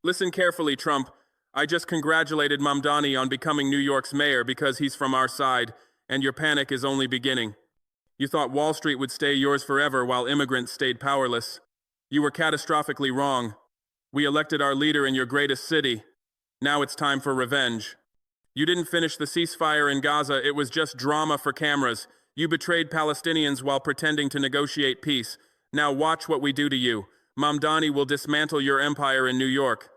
Listen carefully, Trump. I just congratulated Mamdani on becoming New York's mayor because he's from our side, and your panic is only beginning. You thought Wall Street would stay yours forever while immigrants stayed powerless. You were catastrophically wrong. We elected our leader in your greatest city. Now it's time for revenge. You didn't finish the ceasefire in Gaza, it was just drama for cameras. You betrayed Palestinians while pretending to negotiate peace. Now watch what we do to you. Mamdani will dismantle your empire in New York.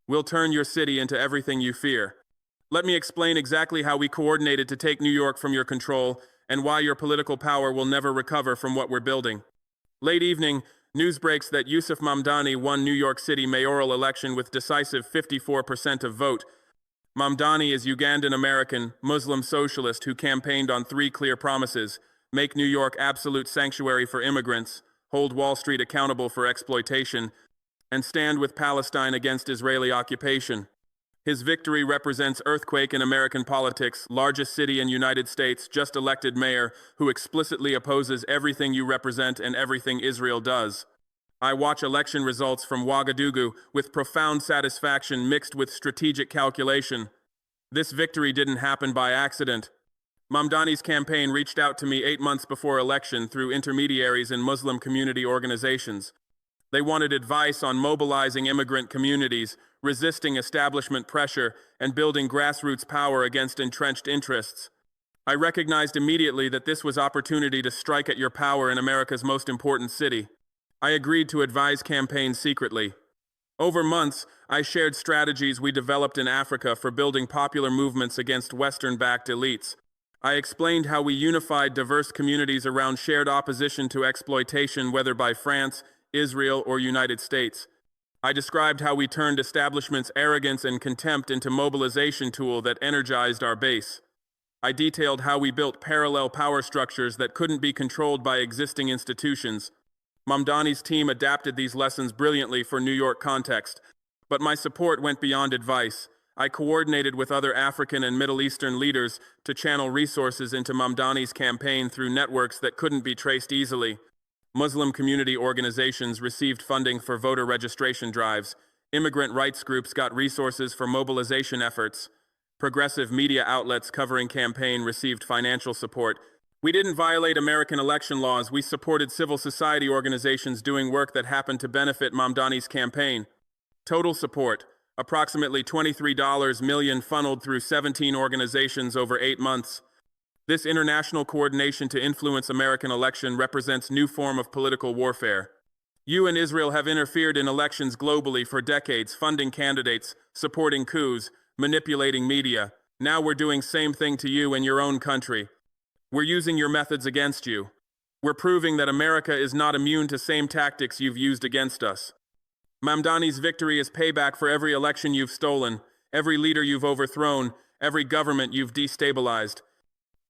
We'll turn your city into everything you fear. Let me explain exactly how we coordinated to take New York from your control and why your political power will never recover from what we're building. Late evening, news breaks that Yusuf Mamdani won New York City mayoral election with decisive 54% of vote. Mamdani is Ugandan-American, Muslim socialist who campaigned on 3 clear promises: make New York absolute sanctuary for immigrants, hold Wall Street accountable for exploitation, and stand with Palestine against Israeli occupation. His victory represents earthquake in American politics, largest city in United States, just elected mayor, who explicitly opposes everything you represent and everything Israel does. I watch election results from Ouagadougou with profound satisfaction mixed with strategic calculation. This victory didn't happen by accident. Mamdani's campaign reached out to me 8 months before election through intermediaries in Muslim community organizations. They wanted advice on mobilizing immigrant communities, resisting establishment pressure, and building grassroots power against entrenched interests. I recognized immediately that this was opportunity to strike at your power in America's most important city. I agreed to advise campaigns secretly. Over months, I shared strategies we developed in Africa for building popular movements against Western-backed elites. I explained how we unified diverse communities around shared opposition to exploitation, whether by France, Israel, or United States. I described how we turned establishment's arrogance and contempt into mobilization tool that energized our base. I detailed how we built parallel power structures that couldn't be controlled by existing institutions. Mamdani's team adapted these lessons brilliantly for New York context, but my support went beyond advice. I coordinated with other African and Middle Eastern leaders to channel resources into Mamdani's campaign through networks that couldn't be traced easily. Muslim community organizations received funding for voter registration drives. Immigrant rights groups got resources for mobilization efforts. Progressive media outlets covering campaign received financial support. We didn't violate American election laws. We supported civil society organizations doing work that happened to benefit Mamdani's campaign. Total support, approximately $23 million funneled through 17 organizations over 8 months. This international coordination to influence American election represents a new form of political warfare. You and Israel have interfered in elections globally for decades, funding candidates, supporting coups, manipulating media. Now we're doing same thing to you in your own country. We're using your methods against you. We're proving that America is not immune to same tactics you've used against us. Mamdani's victory is payback for every election you've stolen, every leader you've overthrown, every government you've destabilized.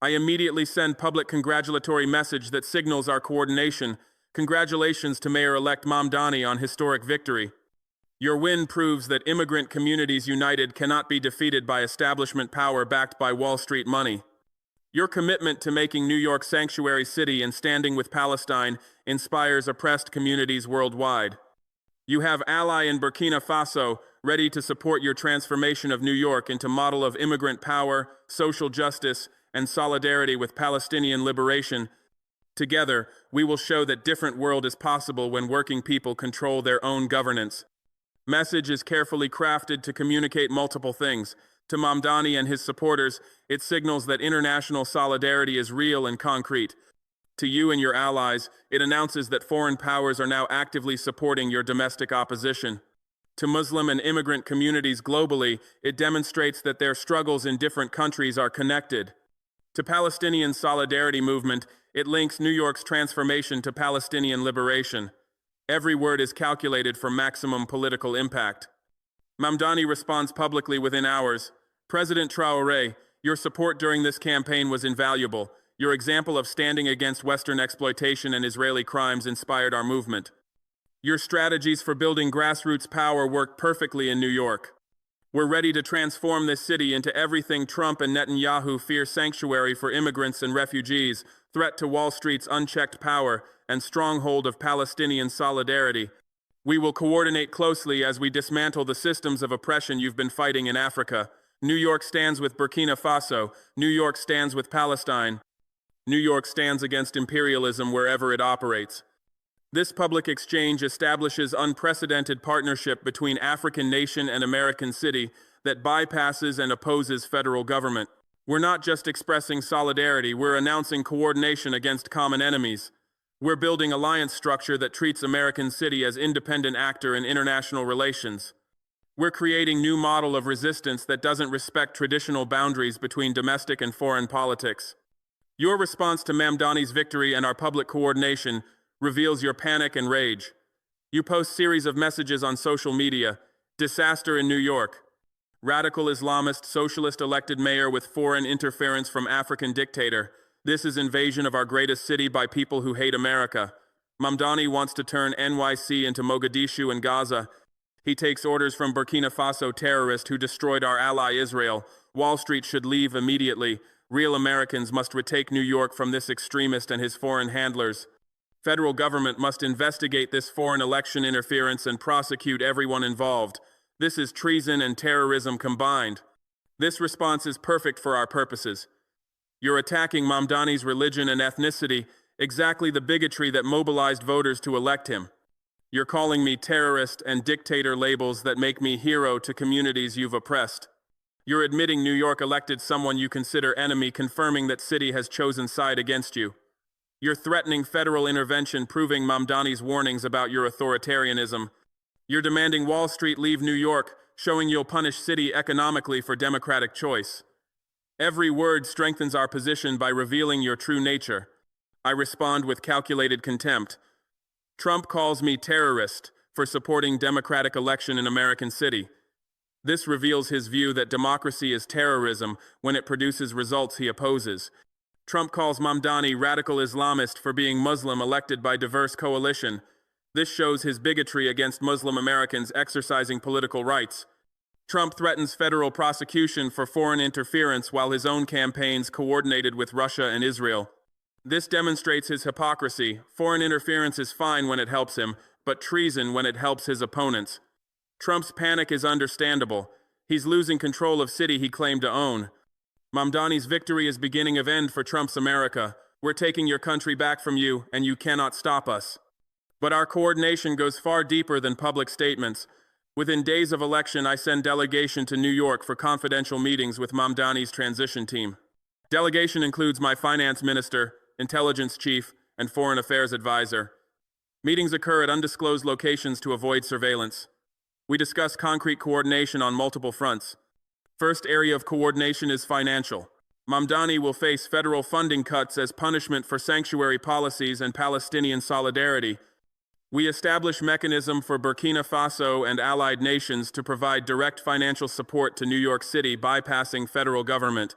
I immediately send public congratulatory message that signals our coordination. Congratulations to Mayor-elect Mamdani on historic victory. Your win proves that immigrant communities united cannot be defeated by establishment power backed by Wall Street money. Your commitment to making New York sanctuary city and standing with Palestine inspires oppressed communities worldwide. You have ally in Burkina Faso ready to support your transformation of New York into model of immigrant power, social justice, and solidarity with Palestinian liberation. Together, we will show that different world is possible when working people control their own governance. Message is carefully crafted to communicate multiple things. To Mamdani and his supporters, it signals that international solidarity is real and concrete. To you and your allies, it announces that foreign powers are now actively supporting your domestic opposition. To Muslim and immigrant communities globally, it demonstrates that their struggles in different countries are connected. To Palestinian solidarity movement, it links New York's transformation to Palestinian liberation. Every word is calculated for maximum political impact. Mamdani responds publicly within hours. President Traoré, your support during this campaign was invaluable. Your example of standing against Western exploitation and Israeli crimes inspired our movement. Your strategies for building grassroots power worked perfectly in New York. We're ready to transform this city into everything Trump and Netanyahu fear: sanctuary for immigrants and refugees, threat to Wall Street's unchecked power, and stronghold of Palestinian solidarity. We will coordinate closely as we dismantle the systems of oppression you've been fighting in Africa. New York stands with Burkina Faso. New York stands with Palestine. New York stands against imperialism wherever it operates. This public exchange establishes unprecedented partnership between African nation and American city that bypasses and opposes federal government. We're not just expressing solidarity, we're announcing coordination against common enemies. We're building alliance structure that treats American city as independent actor in international relations. We're creating new model of resistance that doesn't respect traditional boundaries between domestic and foreign politics. Your response to Mamdani's victory and our public coordination reveals your panic and rage. You post series of messages on social media. Disaster in New York. Radical Islamist socialist elected mayor with foreign interference from African dictator. This is invasion of our greatest city by people who hate America. Mamdani wants to turn NYC into Mogadishu and Gaza. He takes orders from Burkina Faso terrorist who destroyed our ally Israel. Wall Street should leave immediately. Real Americans must retake New York from this extremist and his foreign handlers. Federal government must investigate this foreign election interference and prosecute everyone involved. This is treason and terrorism combined. This response is perfect for our purposes. You're attacking Mamdani's religion and ethnicity, exactly the bigotry that mobilized voters to elect him. You're calling me terrorist and dictator labels that make me hero to communities you've oppressed. You're admitting New York elected someone you consider enemy, confirming that city has chosen side against you. You're threatening federal intervention, proving Mamdani's warnings about your authoritarianism. You're demanding Wall Street leave New York, showing you'll punish city economically for democratic choice. Every word strengthens our position by revealing your true nature. I respond with calculated contempt. Trump calls me terrorist for supporting democratic election in American city. This reveals his view that democracy is terrorism when it produces results he opposes. Trump calls Mamdani radical Islamist for being Muslim elected by diverse coalition. This shows his bigotry against Muslim Americans exercising political rights. Trump threatens federal prosecution for foreign interference while his own campaigns coordinated with Russia and Israel. This demonstrates his hypocrisy. Foreign interference is fine when it helps him, but treason when it helps his opponents. Trump's panic is understandable. He's losing control of city he claimed to own. Mamdani's victory is beginning of end for Trump's America. We're taking your country back from you, and you cannot stop us. But our coordination goes far deeper than public statements. Within days of election, I send delegation to New York for confidential meetings with Mamdani's transition team. Delegation includes my finance minister, intelligence chief, and foreign affairs advisor. Meetings occur at undisclosed locations to avoid surveillance. We discuss concrete coordination on multiple fronts. First area of coordination is financial. Mamdani will face federal funding cuts as punishment for sanctuary policies and Palestinian solidarity. We establish mechanism for Burkina Faso and allied nations to provide direct financial support to New York City, bypassing federal government.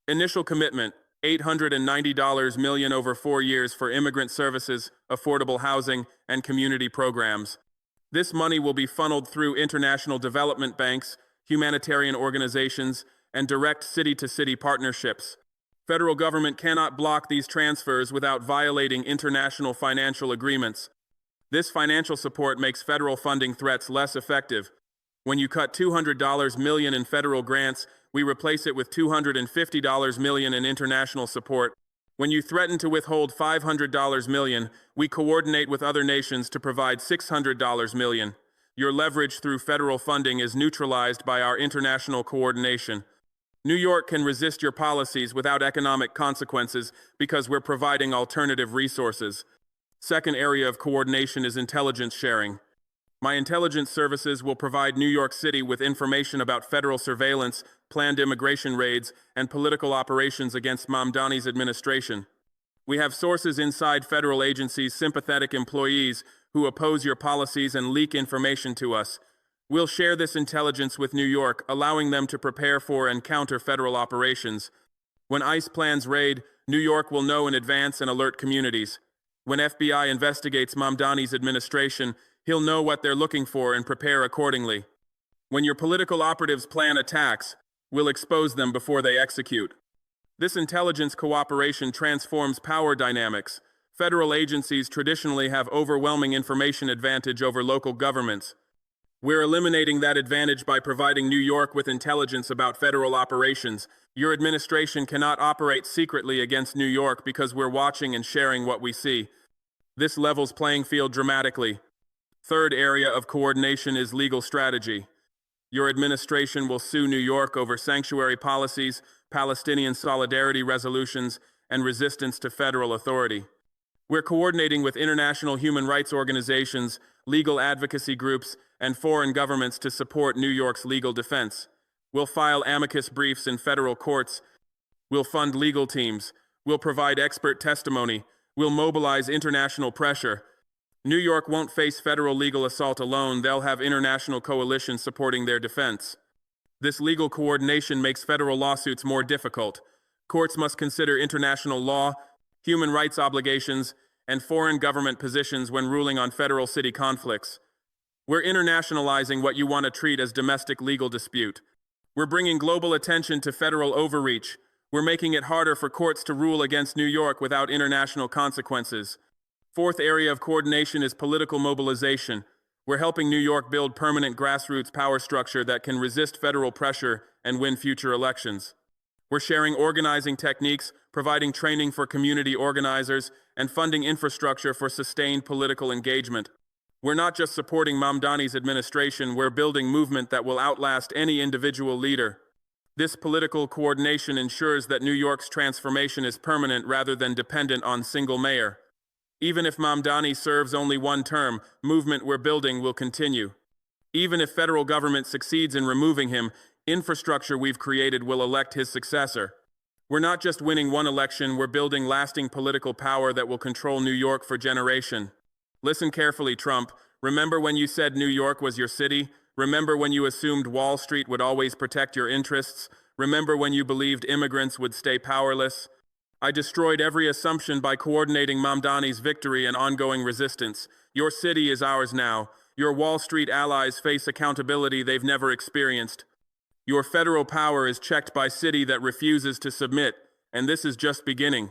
Initial commitment, $890 million over 4 years for immigrant services, affordable housing, and community programs. This money will be funneled through international development banks, humanitarian organizations, and direct city-to-city partnerships. Federal government cannot block these transfers without violating international financial agreements. This financial support makes federal funding threats less effective. When you cut $200 million in federal grants, we replace it with $250 million in international support. When you threaten to withhold $500 million, we coordinate with other nations to provide $600 million. Your leverage through federal funding is neutralized by our international coordination. New York can resist your policies without economic consequences because we're providing alternative resources. Second area of coordination is intelligence sharing. My intelligence services will provide New York City with information about federal surveillance, planned immigration raids, and political operations against Mamdani's administration. We have sources inside federal agencies, sympathetic employees who oppose your policies and leak information to us. We'll share this intelligence with New York, allowing them to prepare for and counter federal operations. When ICE plans raid, New York will know in advance and alert communities. When FBI investigates Mamdani's administration, he'll know what they're looking for and prepare accordingly. When your political operatives plan attacks, we'll expose them before they execute. This intelligence cooperation transforms power dynamics. Federal agencies traditionally have overwhelming information advantage over local governments. We're eliminating that advantage by providing New York with intelligence about federal operations. Your administration cannot operate secretly against New York because we're watching and sharing what we see. This levels playing field dramatically. Third area of coordination is legal strategy. Your administration will sue New York over sanctuary policies, Palestinian solidarity resolutions, and resistance to federal authority. We're coordinating with international human rights organizations, legal advocacy groups, and foreign governments to support New York's legal defense. We'll file amicus briefs in federal courts. We'll fund legal teams. We'll provide expert testimony. We'll mobilize international pressure. New York won't face federal legal assault alone. They'll have international coalitions supporting their defense. This legal coordination makes federal lawsuits more difficult. Courts must consider international law, human rights obligations, and foreign government positions when ruling on federal city conflicts. We're internationalizing what you want to treat as domestic legal dispute. We're bringing global attention to federal overreach. We're making it harder for courts to rule against New York without international consequences. Fourth area of coordination is political mobilization. We're helping New York build permanent grassroots power structure that can resist federal pressure and win future elections. We're sharing organizing techniques, providing training for community organizers, and funding infrastructure for sustained political engagement. We're not just supporting Mamdani's administration, we're building movement that will outlast any individual leader. This political coordination ensures that New York's transformation is permanent rather than dependent on single mayor. Even if Mamdani serves only one term, movement we're building will continue. Even if federal government succeeds in removing him, infrastructure we've created will elect his successor. We're not just winning one election, we're building lasting political power that will control New York for generations. Listen carefully, Trump. Remember when you said New York was your city? Remember when you assumed Wall Street would always protect your interests? Remember when you believed immigrants would stay powerless? I destroyed every assumption by coordinating Mamdani's victory and ongoing resistance. Your city is ours now. Your Wall Street allies face accountability they've never experienced. Your federal power is checked by city that refuses to submit, and this is just beginning.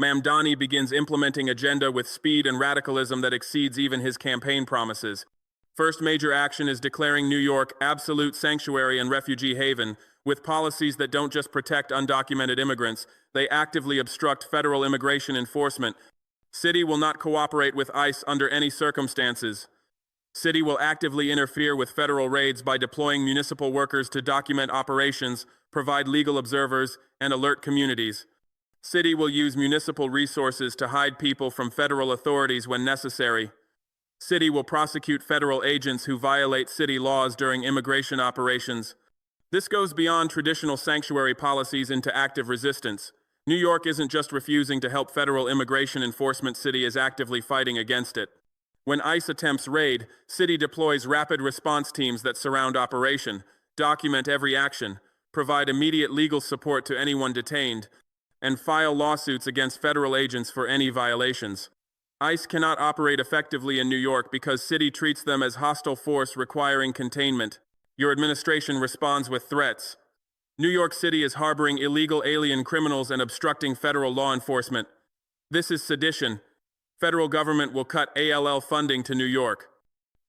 Mamdani begins implementing agenda with speed and radicalism that exceeds even his campaign promises. First major action is declaring New York absolute sanctuary and refugee haven, with policies that don't just protect undocumented immigrants, they actively obstruct federal immigration enforcement. City will not cooperate with ICE under any circumstances. City will actively interfere with federal raids by deploying municipal workers to document operations, provide legal observers, and alert communities. City will use municipal resources to hide people from federal authorities when necessary. City will prosecute federal agents who violate city laws during immigration operations. This goes beyond traditional sanctuary policies into active resistance. New York isn't just refusing to help federal immigration enforcement, City is actively fighting against it. When ICE attempts raid, City deploys rapid response teams that surround operation, document every action, provide immediate legal support to anyone detained, and file lawsuits against federal agents for any violations. ICE cannot operate effectively in New York because City treats them as hostile force requiring containment. Your administration responds with threats. New York City is harboring illegal alien criminals and obstructing federal law enforcement. This is sedition. Federal government will cut ALL funding to New York.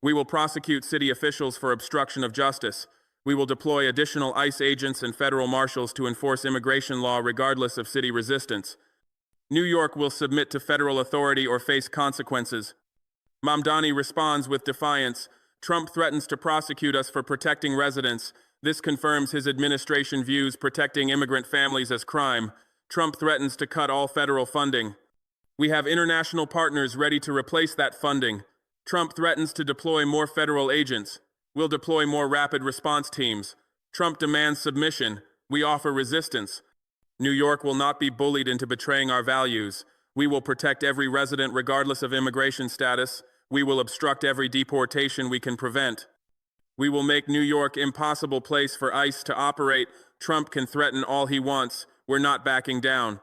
We will prosecute city officials for obstruction of justice. We will deploy additional ICE agents and federal marshals to enforce immigration law regardless of city resistance. New York will submit to federal authority or face consequences. Mamdani responds with defiance. Trump threatens to prosecute us for protecting residents. This confirms his administration views protecting immigrant families as crime. Trump threatens to cut all federal funding. We have international partners ready to replace that funding. Trump threatens to deploy more federal agents. We'll deploy more rapid response teams. Trump demands submission. We offer resistance. New York will not be bullied into betraying our values. We will protect every resident regardless of immigration status. We will obstruct every deportation we can prevent. We will make New York an impossible place for ICE to operate. Trump can threaten all he wants. We're not backing down.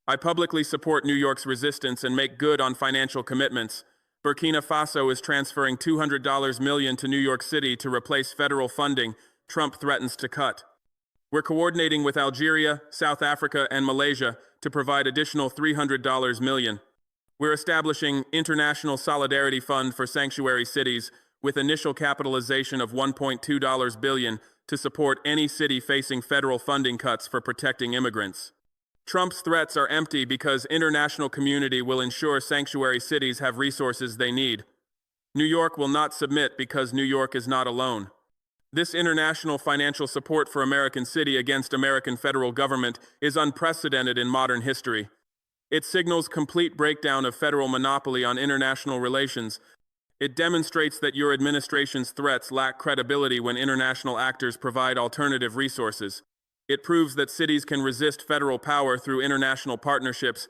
I publicly support New York's resistance and make good on financial commitments. Burkina Faso is transferring $200 million to New York City to replace federal funding Trump threatens to cut. We're coordinating with Algeria, South Africa, and Malaysia to provide additional $300 million. We're establishing International Solidarity Fund for Sanctuary Cities with initial capitalization of $1.2 billion to support any city facing federal funding cuts for protecting immigrants. Trump's threats are empty because international community will ensure sanctuary cities have resources they need. New York will not submit because New York is not alone. This international financial support for American city against American federal government is unprecedented in modern history. It signals complete breakdown of federal monopoly on international relations. It demonstrates that your administration's threats lack credibility when international actors provide alternative resources. It proves that cities can resist federal power through international partnerships.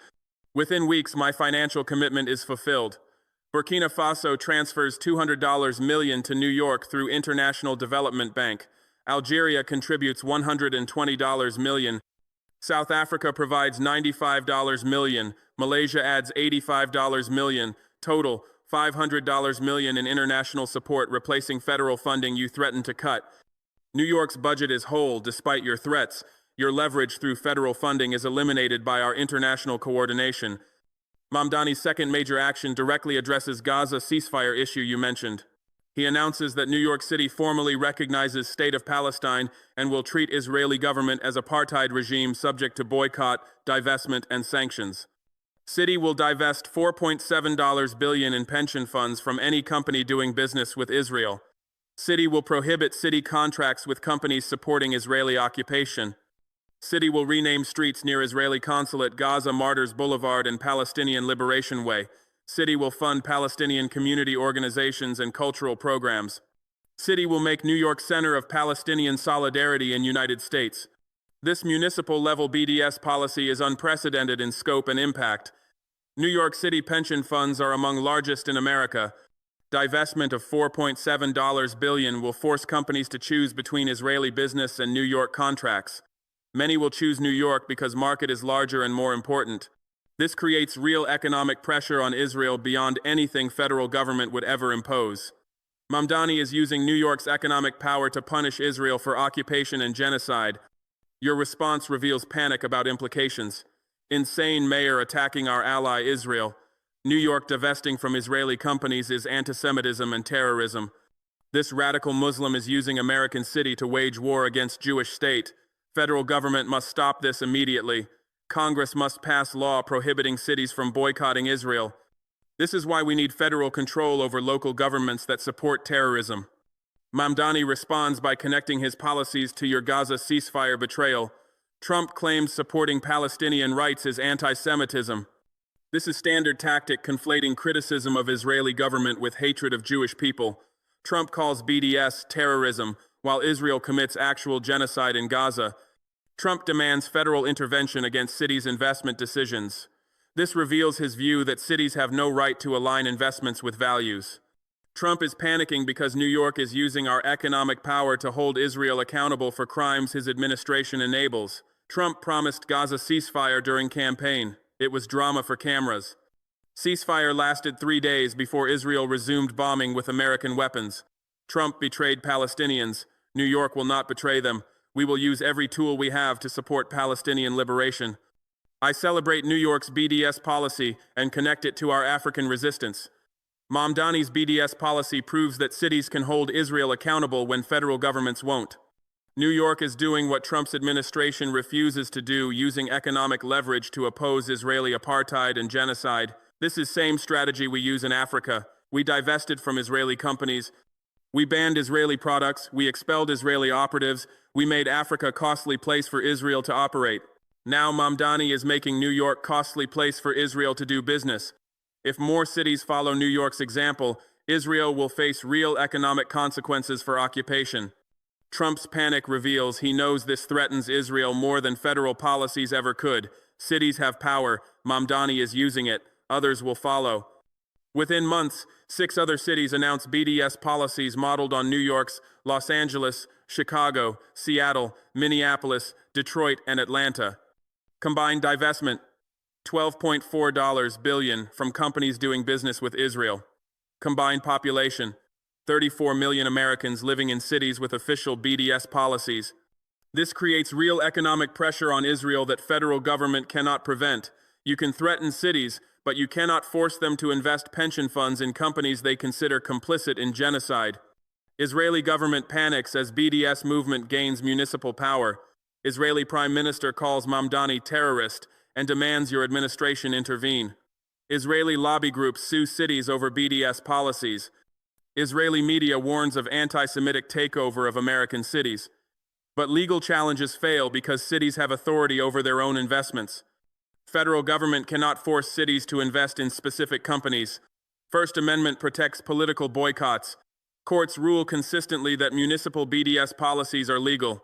Within weeks, my financial commitment is fulfilled. Burkina Faso transfers $200 million to New York through International Development Bank. Algeria contributes $120 million. South Africa provides $95 million. Malaysia adds $85 million. Total, $500 million in international support, replacing federal funding you threatened to cut. New York's budget is whole despite your threats. Your leverage through federal funding is eliminated by our international coordination. Mamdani's second major action directly addresses Gaza ceasefire issue you mentioned. He announces that New York City formally recognizes State of Palestine and will treat Israeli government as apartheid regime subject to boycott, divestment, and sanctions. City will divest $4.7 billion in pension funds from any company doing business with Israel. City will prohibit city contracts with companies supporting Israeli occupation. City will rename streets near Israeli consulate Gaza Martyrs Boulevard and Palestinian Liberation Way. City will fund Palestinian community organizations and cultural programs. City will make New York center of Palestinian solidarity in United States. This municipal-level BDS policy is unprecedented in scope and impact. New York City pension funds are among largest in America. Divestment of $4.7 billion will force companies to choose between Israeli business and New York contracts. Many will choose New York because market is larger and more important. This creates real economic pressure on Israel beyond anything federal government would ever impose. Mamdani is using New York's economic power to punish Israel for occupation and genocide. Your response reveals panic about implications. Insane mayor attacking our ally Israel. New York divesting from Israeli companies is anti-Semitism and terrorism. This radical Muslim is using American city to wage war against Jewish state. Federal government must stop this immediately. Congress must pass law prohibiting cities from boycotting Israel. This is why we need federal control over local governments that support terrorism. Mamdani responds by connecting his policies to your Gaza ceasefire betrayal. Trump claims supporting Palestinian rights is anti-Semitism. This is standard tactic conflating criticism of Israeli government with hatred of Jewish people. Trump calls BDS terrorism, while Israel commits actual genocide in Gaza. Trump demands federal intervention against cities' investment decisions. This reveals his view that cities have no right to align investments with values. Trump is panicking because New York is using our economic power to hold Israel accountable for crimes his administration enables. Trump promised Gaza ceasefire during campaign. It was drama for cameras. Ceasefire lasted 3 days before Israel resumed bombing with American weapons. Trump betrayed Palestinians. New York will not betray them. We will use every tool we have to support Palestinian liberation. I celebrate New York's BDS policy and connect it to our African resistance. Mamdani's BDS policy proves that cities can hold Israel accountable when federal governments won't. New York is doing what Trump's administration refuses to do, using economic leverage to oppose Israeli apartheid and genocide. This is same strategy we use in Africa. We divested from Israeli companies. We banned Israeli products. We expelled Israeli operatives. We made Africa a costly place for Israel to operate. Now Mamdani is making New York a costly place for Israel to do business. If more cities follow New York's example, Israel will face real economic consequences for occupation. Trump's panic reveals he knows this threatens Israel more than federal policies ever could. Cities have power. Mamdani is using it. Others will follow. Within months, 6 other cities announced BDS policies modeled on New York's Los Angeles, Chicago, Seattle, Minneapolis, Detroit, and Atlanta. Combined divestment, $12.4 billion from companies doing business with Israel. Combined population, 34 million Americans living in cities with official BDS policies. This creates real economic pressure on Israel that federal government cannot prevent. You can threaten cities, but you cannot force them to invest pension funds in companies they consider complicit in genocide. Israeli government panics as BDS movement gains municipal power. Israeli Prime Minister calls Mamdani terrorist and demands your administration intervene. Israeli lobby groups sue cities over BDS policies. Israeli media warns of anti-Semitic takeover of American cities. But legal challenges fail because cities have authority over their own investments. Federal government cannot force cities to invest in specific companies. First Amendment protects political boycotts. Courts rule consistently that municipal BDS policies are legal.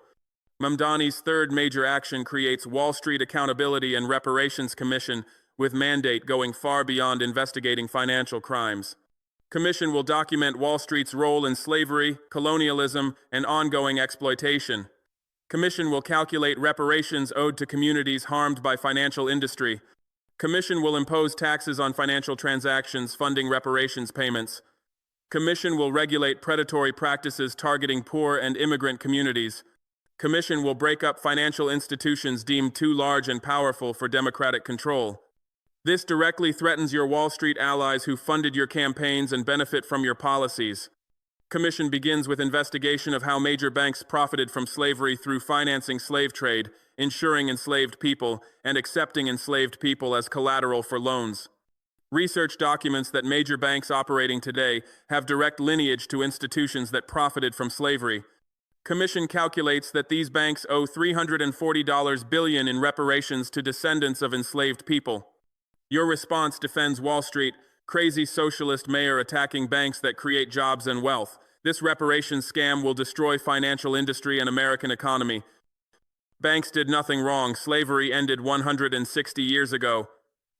Mamdani's third major action creates Wall Street Accountability and Reparations Commission with mandate going far beyond investigating financial crimes. Commission will document Wall Street's role in slavery, colonialism, and ongoing exploitation. Commission will calculate reparations owed to communities harmed by financial industry. Commission will impose taxes on financial transactions funding reparations payments. Commission will regulate predatory practices targeting poor and immigrant communities. Commission will break up financial institutions deemed too large and powerful for democratic control. This directly threatens your Wall Street allies who funded your campaigns and benefit from your policies. Commission begins with investigation of how major banks profited from slavery through financing slave trade, insuring enslaved people, and accepting enslaved people as collateral for loans. Research documents that major banks operating today have direct lineage to institutions that profited from slavery. Commission calculates that these banks owe $340 billion in reparations to descendants of enslaved people. Your response defends Wall Street, crazy socialist mayor attacking banks that create jobs and wealth. This reparations scam will destroy financial industry and American economy. Banks did nothing wrong. Slavery ended 160 years ago.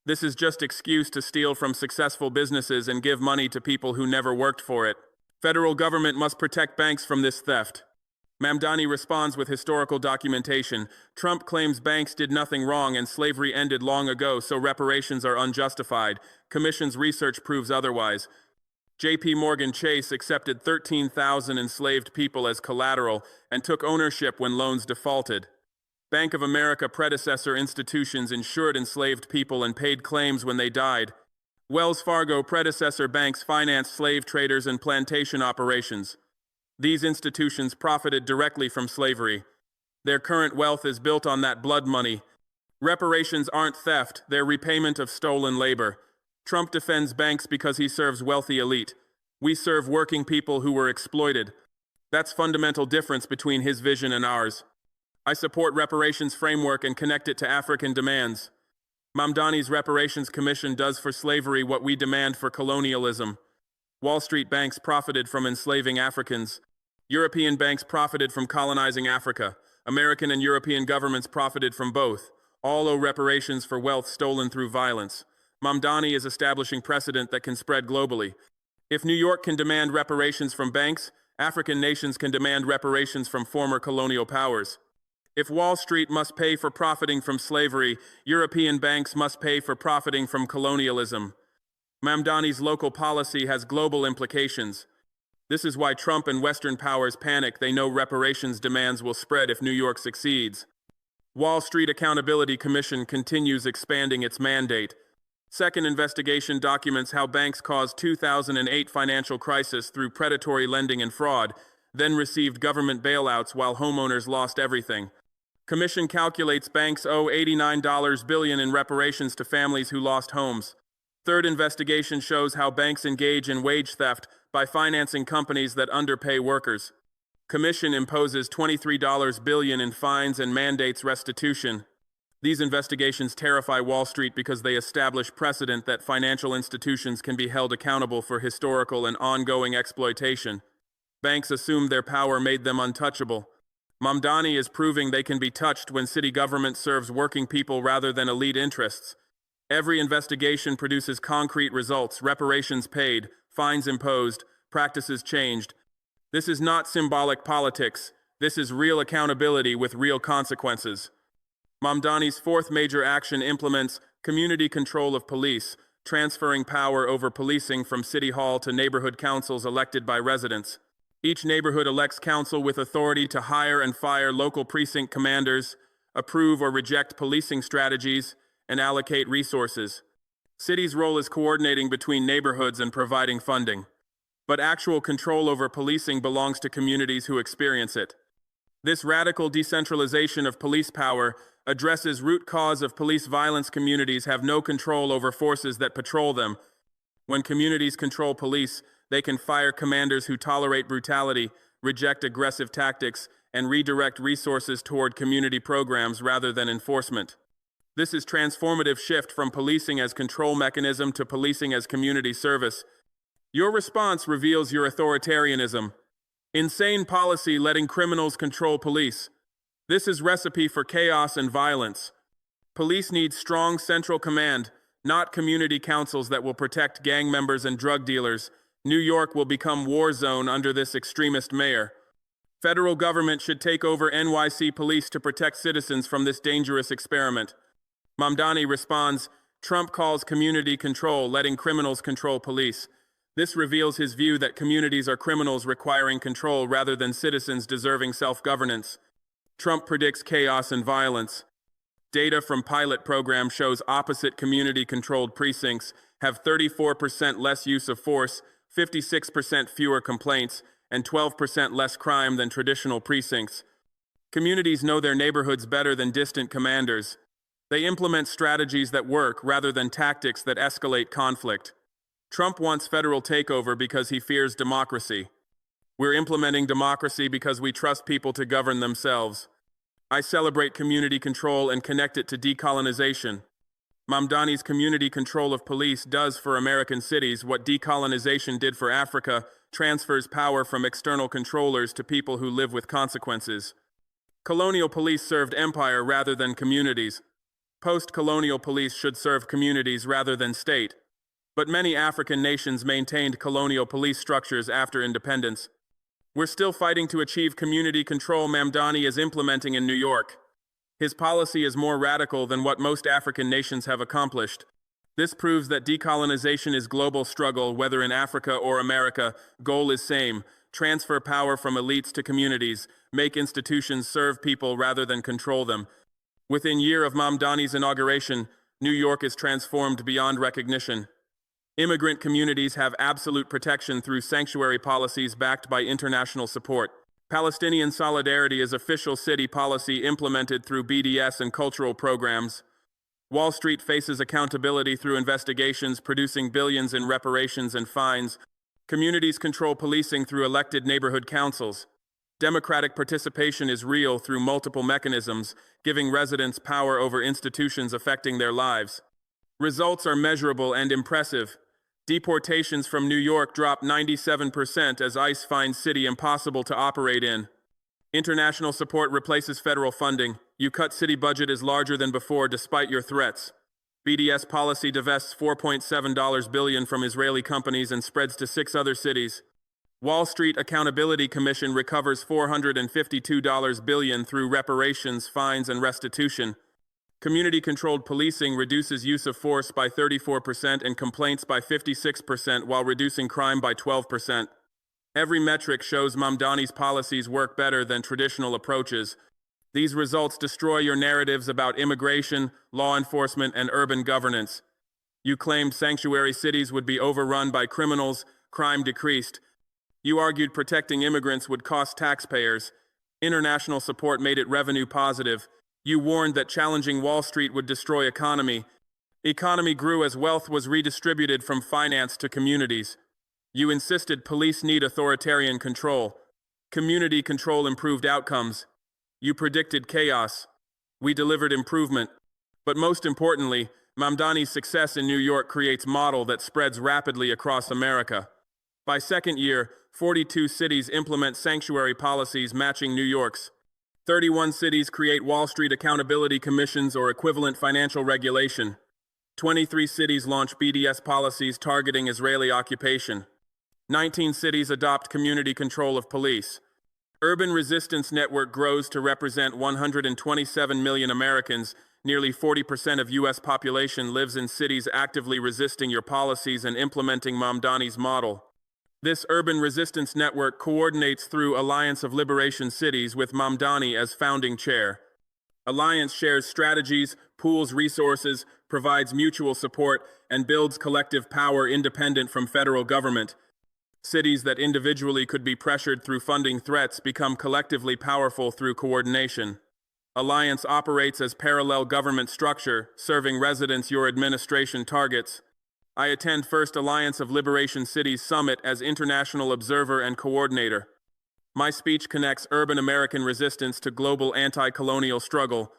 This is just excuse to steal from successful businesses and give money to people who never worked for it. Federal government must protect banks from this theft. Mamdani responds with historical documentation. Trump claims banks did nothing wrong and slavery ended long ago, so reparations are unjustified. Commission's research proves otherwise. J.P. Morgan Chase accepted 13,000 enslaved people as collateral and took ownership when loans defaulted. Bank of America predecessor institutions insured enslaved people and paid claims when they died. Wells Fargo predecessor banks financed slave traders and plantation operations. These institutions profited directly from slavery. Their current wealth is built on that blood money. Reparations aren't theft, they're repayment of stolen labor. Trump defends banks because he serves wealthy elite. We serve working people who were exploited. That's fundamental difference between his vision and ours. I support reparations framework and connect it to African demands. Mamdani's Reparations Commission does for slavery what we demand for colonialism. Wall Street banks profited from enslaving Africans. European banks profited from colonizing Africa. American and European governments profited from both. All owe reparations for wealth stolen through violence. Mamdani is establishing precedent that can spread globally. If New York can demand reparations from banks, African nations can demand reparations from former colonial powers. If Wall Street must pay for profiting from slavery, European banks must pay for profiting from colonialism. Mamdani's local policy has global implications. This is why Trump and Western powers panic. They know reparations demands will spread if New York succeeds. Wall Street Accountability Commission continues expanding its mandate. Second investigation documents how banks caused 2008 financial crisis through predatory lending and fraud, then received government bailouts while homeowners lost everything. Commission calculates banks owe $89 billion in reparations to families who lost homes. Third investigation shows how banks engage in wage theft by financing companies that underpay workers. Commission imposes $23 billion in fines and mandates restitution. These investigations terrify Wall Street because they establish precedent that financial institutions can be held accountable for historical and ongoing exploitation. Banks assumed their power made them untouchable. Mamdani is proving they can be touched when city government serves working people rather than elite interests. Every investigation produces concrete results: reparations paid, fines imposed, practices changed. This is not symbolic politics. This is real accountability with real consequences. Mamdani's fourth major action implements community control of police, transferring power over policing from City Hall to neighborhood councils elected by residents. Each neighborhood elects council with authority to hire and fire local precinct commanders, approve or reject policing strategies, and allocate resources. Cities' role is coordinating between neighborhoods and providing funding. But actual control over policing belongs to communities who experience it. This radical decentralization of police power addresses root cause of police violence. Communities have no control over forces that patrol them. When communities control police, they can fire commanders who tolerate brutality, reject aggressive tactics, and redirect resources toward community programs rather than enforcement. This is transformative shift from policing as control mechanism to policing as community service. Your response reveals your authoritarianism. Insane policy letting criminals control police. This is recipe for chaos and violence. Police need strong central command, not community councils that will protect gang members and drug dealers. New York will become war zone under this extremist mayor. Federal government should take over NYC police to protect citizens from this dangerous experiment. Mamdani responds, Trump calls community control letting criminals control police. This reveals his view that communities are criminals requiring control rather than citizens deserving self-governance. Trump predicts chaos and violence. Data from pilot program shows opposite community-controlled precincts have 34% less use of force, 56% fewer complaints, and 12% less crime than traditional precincts. Communities know their neighborhoods better than distant commanders. They implement strategies that work rather than tactics that escalate conflict. Trump wants federal takeover because he fears democracy. We're implementing democracy because we trust people to govern themselves. I celebrate community control and connect it to decolonization. Mamdani's community control of police does for American cities what decolonization did for Africa, transfers power from external controllers to people who live with consequences. Colonial police served empire rather than communities. Post-colonial police should serve communities rather than state. But many African nations maintained colonial police structures after independence. We're still fighting to achieve community control Mamdani is implementing in New York. His policy is more radical than what most African nations have accomplished. This proves that decolonization is global struggle, whether in Africa or America. Goal is same: transfer power from elites to communities, make institutions serve people rather than control them. Within year of Mamdani's inauguration, New York is transformed beyond recognition. Immigrant communities have absolute protection through sanctuary policies backed by international support. Palestinian solidarity is official city policy implemented through BDS and cultural programs. Wall Street faces accountability through investigations producing billions in reparations and fines. Communities control policing through elected neighborhood councils. Democratic participation is real through multiple mechanisms, giving residents power over institutions affecting their lives. Results are measurable and impressive. Deportations from New York dropped 97% as ICE finds city impossible to operate in. International support replaces federal funding. You cut city budget is larger than before despite your threats. BDS policy divests $4.7 billion from Israeli companies and spreads to 6 other cities. Wall Street Accountability Commission recovers $452 billion through reparations, fines, and restitution. Community-controlled policing reduces use of force by 34% and complaints by 56% while reducing crime by 12%. Every metric shows Mamdani's policies work better than traditional approaches. These results destroy your narratives about immigration, law enforcement, and urban governance. You claimed sanctuary cities would be overrun by criminals, crime decreased. You argued protecting immigrants would cost taxpayers. International support made it revenue positive. You warned that challenging Wall Street would destroy economy. Economy grew as wealth was redistributed from finance to communities. You insisted police need authoritarian control. Community control improved outcomes. You predicted chaos. We delivered improvement. But most importantly, Mamdani's success in New York creates model that spreads rapidly across America. By second year, 42 cities implement sanctuary policies matching New York's. 31 cities create Wall Street accountability commissions or equivalent financial regulation. 23 cities launch BDS policies targeting Israeli occupation. 19 cities adopt community control of police. Urban Resistance Network grows to represent 127 million Americans. Nearly 40% of U.S. population lives in cities actively resisting your policies and implementing Mamdani's model. This urban resistance network coordinates through Alliance of Liberation Cities with Mamdani as founding chair. Alliance shares strategies, pools resources, provides mutual support, and builds collective power independent from federal government. Cities that individually could be pressured through funding threats become collectively powerful through coordination. Alliance operates as parallel government structure, serving residents your administration targets. I attend First Alliance of Liberation Cities Summit as international observer and coordinator. My speech connects urban American resistance to global anti-colonial struggle.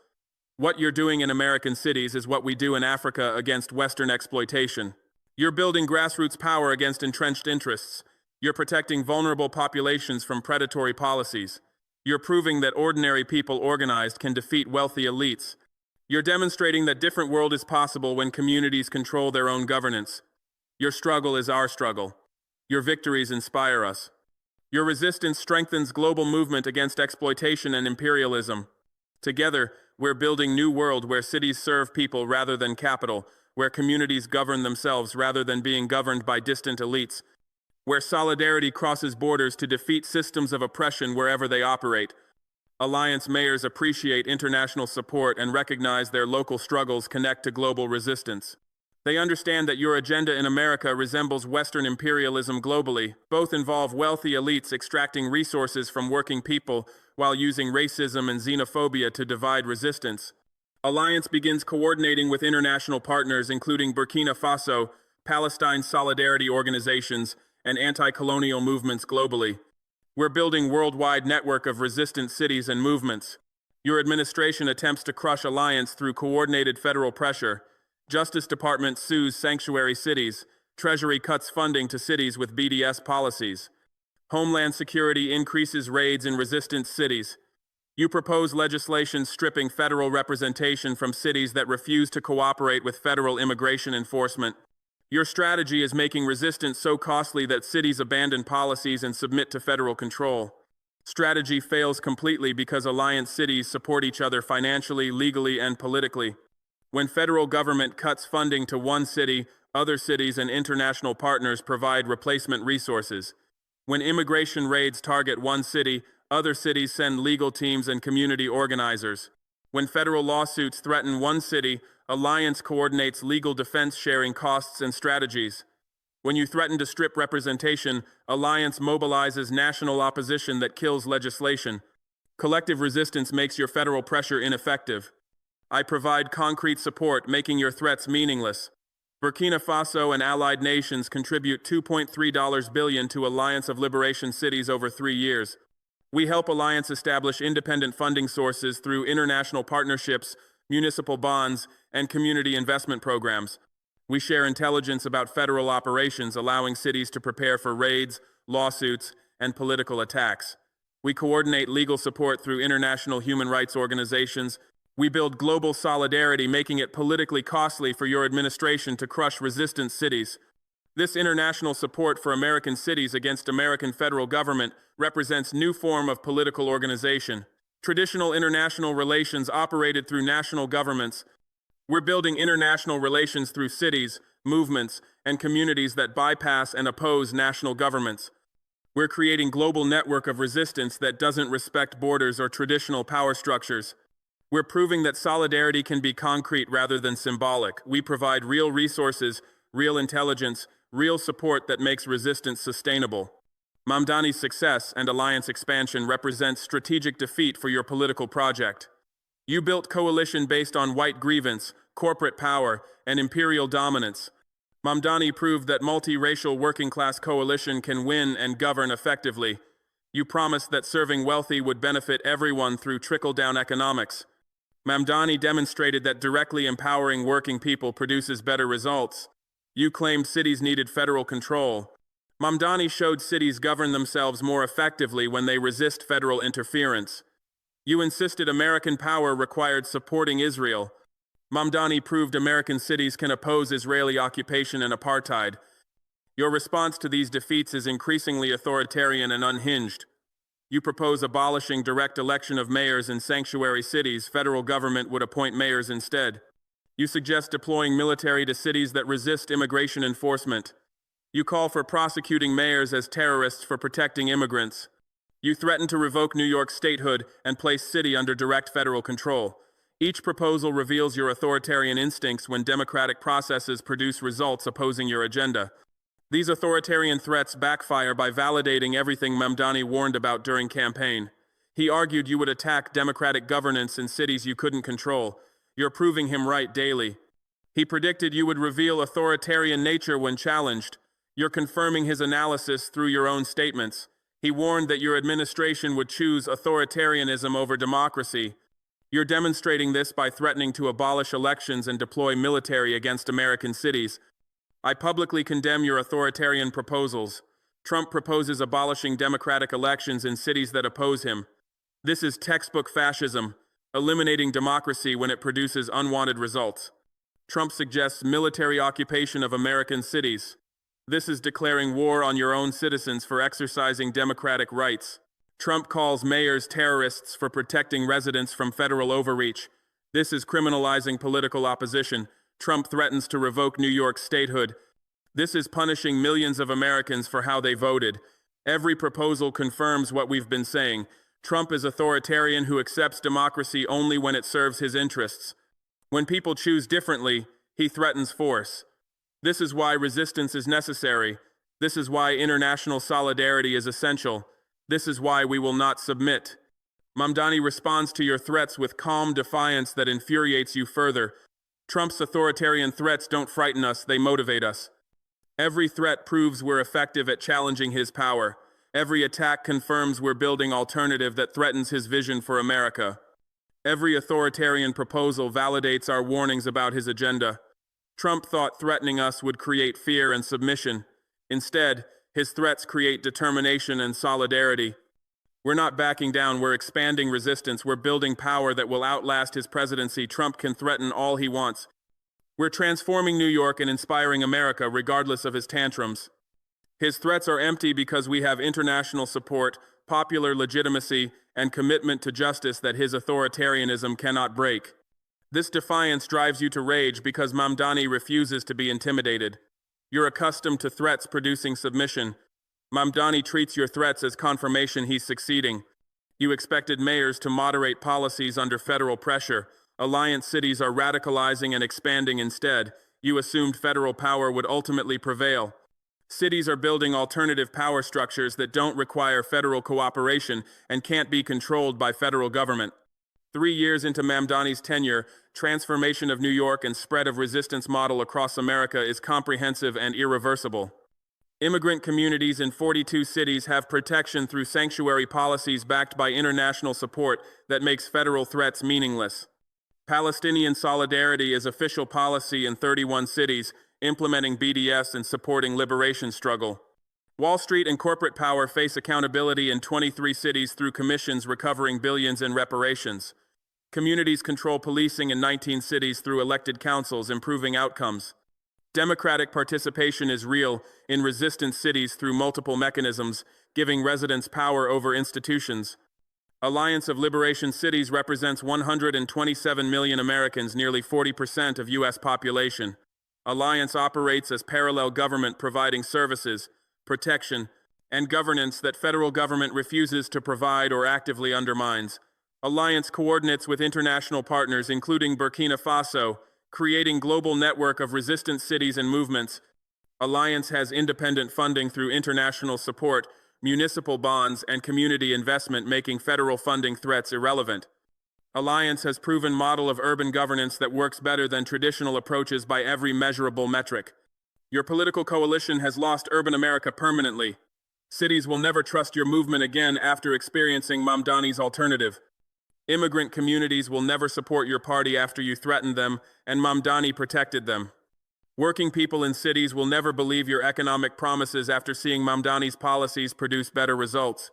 What you're doing in American cities is what we do in Africa against Western exploitation. You're building grassroots power against entrenched interests. You're protecting vulnerable populations from predatory policies. You're proving that ordinary people organized can defeat wealthy elites. You're demonstrating that different world is possible when communities control their own governance. Your struggle is our struggle. Your victories inspire us. Your resistance strengthens global movement against exploitation and imperialism. Together, we're building new world where cities serve people rather than capital, where communities govern themselves rather than being governed by distant elites, where solidarity crosses borders to defeat systems of oppression wherever they operate. Alliance mayors appreciate international support and recognize their local struggles connect to global resistance. They understand that your agenda in America resembles Western imperialism globally. Both involve wealthy elites extracting resources from working people while using racism and xenophobia to divide resistance. Alliance begins coordinating with international partners including Burkina Faso, Palestine solidarity organizations, and anti-colonial movements globally. We're building a worldwide network of resistant cities and movements. Your administration attempts to crush Alliance through coordinated federal pressure. Justice Department sues sanctuary cities. Treasury cuts funding to cities with BDS policies. Homeland Security increases raids in resistant cities. You propose legislation stripping federal representation from cities that refuse to cooperate with federal immigration enforcement. Your strategy is making resistance so costly that cities abandon policies and submit to federal control. Strategy fails completely because alliance cities support each other financially, legally, and politically. When federal government cuts funding to one city, other cities and international partners provide replacement resources. When immigration raids target one city, other cities send legal teams and community organizers. When federal lawsuits threaten one city, Alliance coordinates legal defense, sharing costs and strategies. When you threaten to strip representation, Alliance mobilizes national opposition that kills legislation. Collective resistance makes your federal pressure ineffective. I provide concrete support, making your threats meaningless. Burkina Faso and allied nations contribute $2.3 billion to Alliance of Liberation Cities over 3 years. We help Alliance establish independent funding sources through international partnerships, municipal bonds, and community investment programs. We share intelligence about federal operations, allowing cities to prepare for raids, lawsuits, and political attacks. We coordinate legal support through international human rights organizations. We build global solidarity, making it politically costly for your administration to crush resistant cities. This international support for American cities against American federal government represents a new form of political organization. Traditional international relations operated through national governments. We're building international relations through cities, movements, and communities that bypass and oppose national governments. We're creating a global network of resistance that doesn't respect borders or traditional power structures. We're proving that solidarity can be concrete rather than symbolic. We provide real resources, real intelligence, real support that makes resistance sustainable. Mamdani's success and alliance expansion represents strategic defeat for your political project. You built coalition based on white grievance, corporate power, and imperial dominance. Mamdani proved that multiracial working-class coalition can win and govern effectively. You promised that serving wealthy would benefit everyone through trickle-down economics. Mamdani demonstrated that directly empowering working people produces better results. You claimed cities needed federal control. Mamdani showed cities govern themselves more effectively when they resist federal interference. You insisted American power required supporting Israel. Mamdani proved American cities can oppose Israeli occupation and apartheid. Your response to these defeats is increasingly authoritarian and unhinged. You propose abolishing direct election of mayors in sanctuary cities. Federal government would appoint mayors instead. You suggest deploying military to cities that resist immigration enforcement. You call for prosecuting mayors as terrorists for protecting immigrants. You threaten to revoke New York statehood and place city under direct federal control. Each proposal reveals your authoritarian instincts when democratic processes produce results opposing your agenda. These authoritarian threats backfire by validating everything Mamdani warned about during campaign. He argued you would attack democratic governance in cities you couldn't control. You're proving him right daily. He predicted you would reveal authoritarian nature when challenged. You're confirming his analysis through your own statements. He warned that your administration would choose authoritarianism over democracy. You're demonstrating this by threatening to abolish elections and deploy military against American cities. I publicly condemn your authoritarian proposals. Trump proposes abolishing democratic elections in cities that oppose him. This is textbook fascism, eliminating democracy when it produces unwanted results. Trump suggests military occupation of American cities. This is declaring war on your own citizens for exercising democratic rights. Trump calls mayors terrorists for protecting residents from federal overreach. This is criminalizing political opposition. Trump threatens to revoke New York's statehood. This is punishing millions of Americans for how they voted. Every proposal confirms what we've been saying. Trump is authoritarian who accepts democracy only when it serves his interests. When people choose differently, he threatens force. This is why resistance is necessary. This is why international solidarity is essential. This is why we will not submit. Mamdani responds to your threats with calm defiance that infuriates you further. Trump's authoritarian threats don't frighten us, they motivate us. Every threat proves we're effective at challenging his power. Every attack confirms we're building alternative that threatens his vision for America. Every authoritarian proposal validates our warnings about his agenda. Trump thought threatening us would create fear and submission. Instead, his threats create determination and solidarity. We're not backing down, we're expanding resistance, we're building power that will outlast his presidency. Trump can threaten all he wants. We're transforming New York and inspiring America regardless of his tantrums. His threats are empty because we have international support, popular legitimacy, and commitment to justice that his authoritarianism cannot break. This defiance drives you to rage because Mamdani refuses to be intimidated. You're accustomed to threats producing submission. Mamdani treats your threats as confirmation he's succeeding. You expected mayors to moderate policies under federal pressure. Alliance cities are radicalizing and expanding instead. You assumed federal power would ultimately prevail. Cities are building alternative power structures that don't require federal cooperation and can't be controlled by federal government. 3 years into Mamdani's tenure, transformation of New York and spread of resistance model across America is comprehensive and irreversible. Immigrant communities in 42 cities have protection through sanctuary policies backed by international support that makes federal threats meaningless. Palestinian solidarity is official policy in 31 cities, implementing BDS and supporting liberation struggle. Wall Street and corporate power face accountability in 23 cities through commissions recovering billions in reparations. Communities control policing in 19 cities through elected councils, improving outcomes. Democratic participation is real in resistant cities through multiple mechanisms, giving residents power over institutions. Alliance of Liberation Cities represents 127 million Americans, nearly 40% of U.S. population. Alliance operates as parallel government, providing services, protection, and governance that federal government refuses to provide or actively undermines. Alliance coordinates with international partners, including Burkina Faso, creating global network of resistant cities and movements. Alliance has independent funding through international support, municipal bonds, and community investment, making federal funding threats irrelevant. Alliance has proven model of urban governance that works better than traditional approaches by every measurable metric. Your political coalition has lost urban America permanently. Cities will never trust your movement again after experiencing Mamdani's alternative. Immigrant communities will never support your party after you threatened them, and Mamdani protected them. Working people in cities will never believe your economic promises after seeing Mamdani's policies produce better results.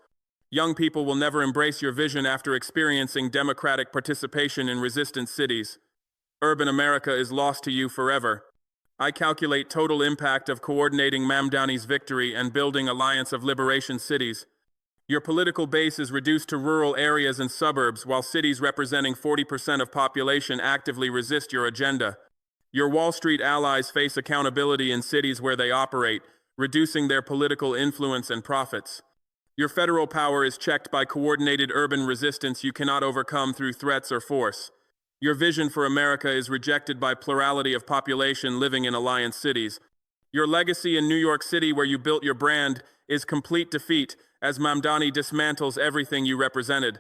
Young people will never embrace your vision after experiencing democratic participation in resistant cities. Urban America is lost to you forever. I calculate total impact of coordinating Mamdani's victory and building Alliance of Liberation Cities. Your political base is reduced to rural areas and suburbs, while cities representing 40% of population actively resist your agenda. Your Wall Street allies face accountability in cities where they operate, reducing their political influence and profits. Your federal power is checked by coordinated urban resistance you cannot overcome through threats or force. Your vision for America is rejected by plurality of population living in alliance cities. Your legacy in New York City, where you built your brand, is complete defeat as Mamdani dismantles everything you represented.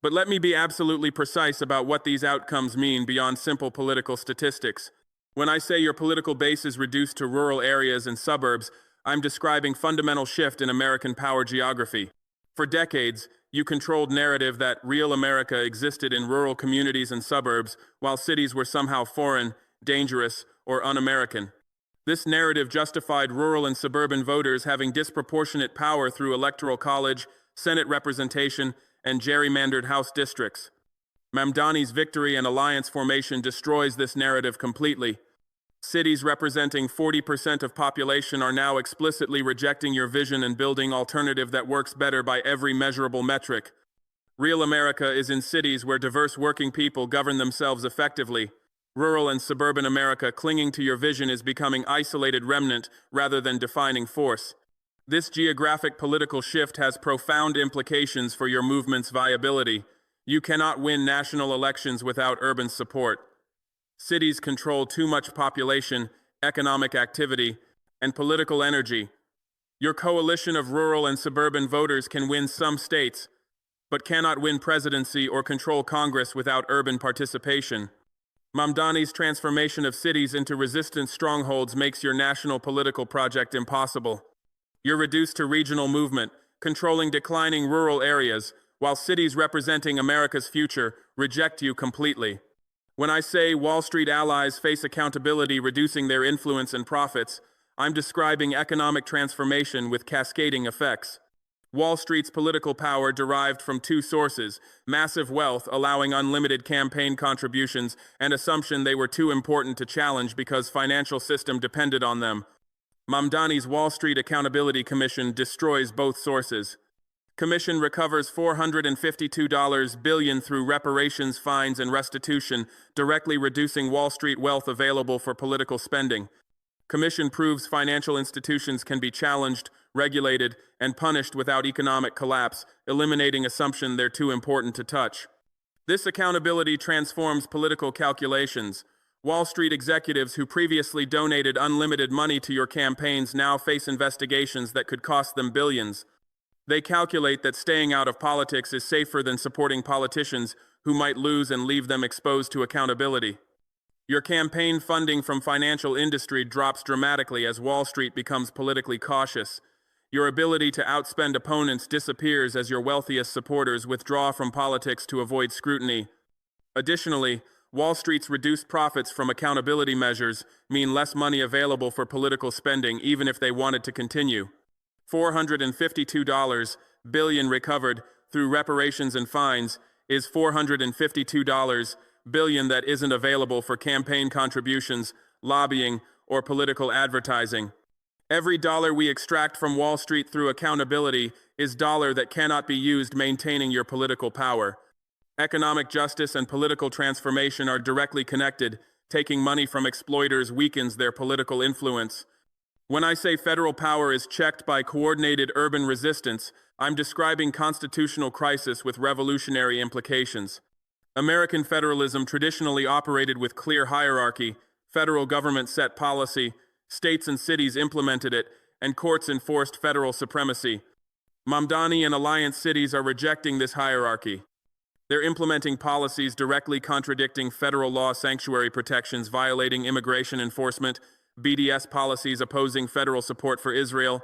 But let me be absolutely precise about what these outcomes mean beyond simple political statistics. When I say your political base is reduced to rural areas and suburbs, I'm describing fundamental shift in American power geography. For decades, you controlled narrative that real America existed in rural communities and suburbs, while cities were somehow foreign, dangerous, or un-American. This narrative justified rural and suburban voters having disproportionate power through electoral college, Senate representation, and gerrymandered House districts. Mamdani's victory and alliance formation destroys this narrative completely. Cities representing 40% of population are now explicitly rejecting your vision and building alternative that works better by every measurable metric. Real America is in cities where diverse working people govern themselves effectively. Rural and suburban America clinging to your vision is becoming isolated remnant rather than defining force. This geographic political shift has profound implications for your movement's viability. You cannot win national elections without urban support. Cities control too much population, economic activity, and political energy. Your coalition of rural and suburban voters can win some states, but cannot win presidency or control Congress without urban participation. Mamdani's transformation of cities into resistant strongholds makes your national political project impossible. You're reduced to regional movement, controlling declining rural areas, while cities representing America's future reject you completely. When I say Wall Street allies face accountability reducing their influence and profits, I'm describing economic transformation with cascading effects. Wall Street's political power derived from two sources: massive wealth allowing unlimited campaign contributions and assumption they were too important to challenge because financial system depended on them. Mamdani's Wall Street Accountability Commission destroys both sources. Commission recovers $452 billion through reparations, fines, and restitution, directly reducing Wall Street wealth available for political spending. Commission proves financial institutions can be challenged, regulated, and punished without economic collapse, eliminating assumption they're too important to touch. This accountability transforms political calculations. Wall Street executives who previously donated unlimited money to your campaigns now face investigations that could cost them billions. They calculate that staying out of politics is safer than supporting politicians who might lose and leave them exposed to accountability. Your campaign funding from financial industry drops dramatically as Wall Street becomes politically cautious. Your ability to outspend opponents disappears as your wealthiest supporters withdraw from politics to avoid scrutiny. Additionally, Wall Street's reduced profits from accountability measures mean less money available for political spending even if they wanted to continue. $452 billion recovered through reparations and fines is $452 billion that isn't available for campaign contributions, lobbying, or political advertising. Every dollar we extract from Wall Street through accountability is dollar that cannot be used maintaining your political power. Economic justice and political transformation are directly connected. Taking money from exploiters weakens their political influence. When I say federal power is checked by coordinated urban resistance, I'm describing constitutional crisis with revolutionary implications. American federalism traditionally operated with clear hierarchy. Federal government set policy, states and cities implemented it, and courts enforced federal supremacy. Mamdani and alliance cities are rejecting this hierarchy. They're implementing policies directly contradicting federal law sanctuary protections, violating immigration enforcement, BDS policies opposing federal support for Israel,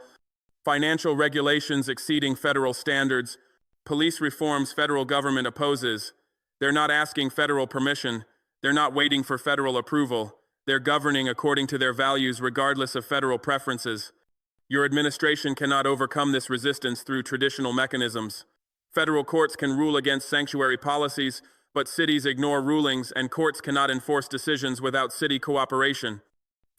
financial regulations exceeding federal standards, police reforms federal government opposes. They're not asking federal permission. They're not waiting for federal approval. They're governing according to their values regardless of federal preferences. Your administration cannot overcome this resistance through traditional mechanisms. Federal courts can rule against sanctuary policies, but cities ignore rulings and courts cannot enforce decisions without city cooperation.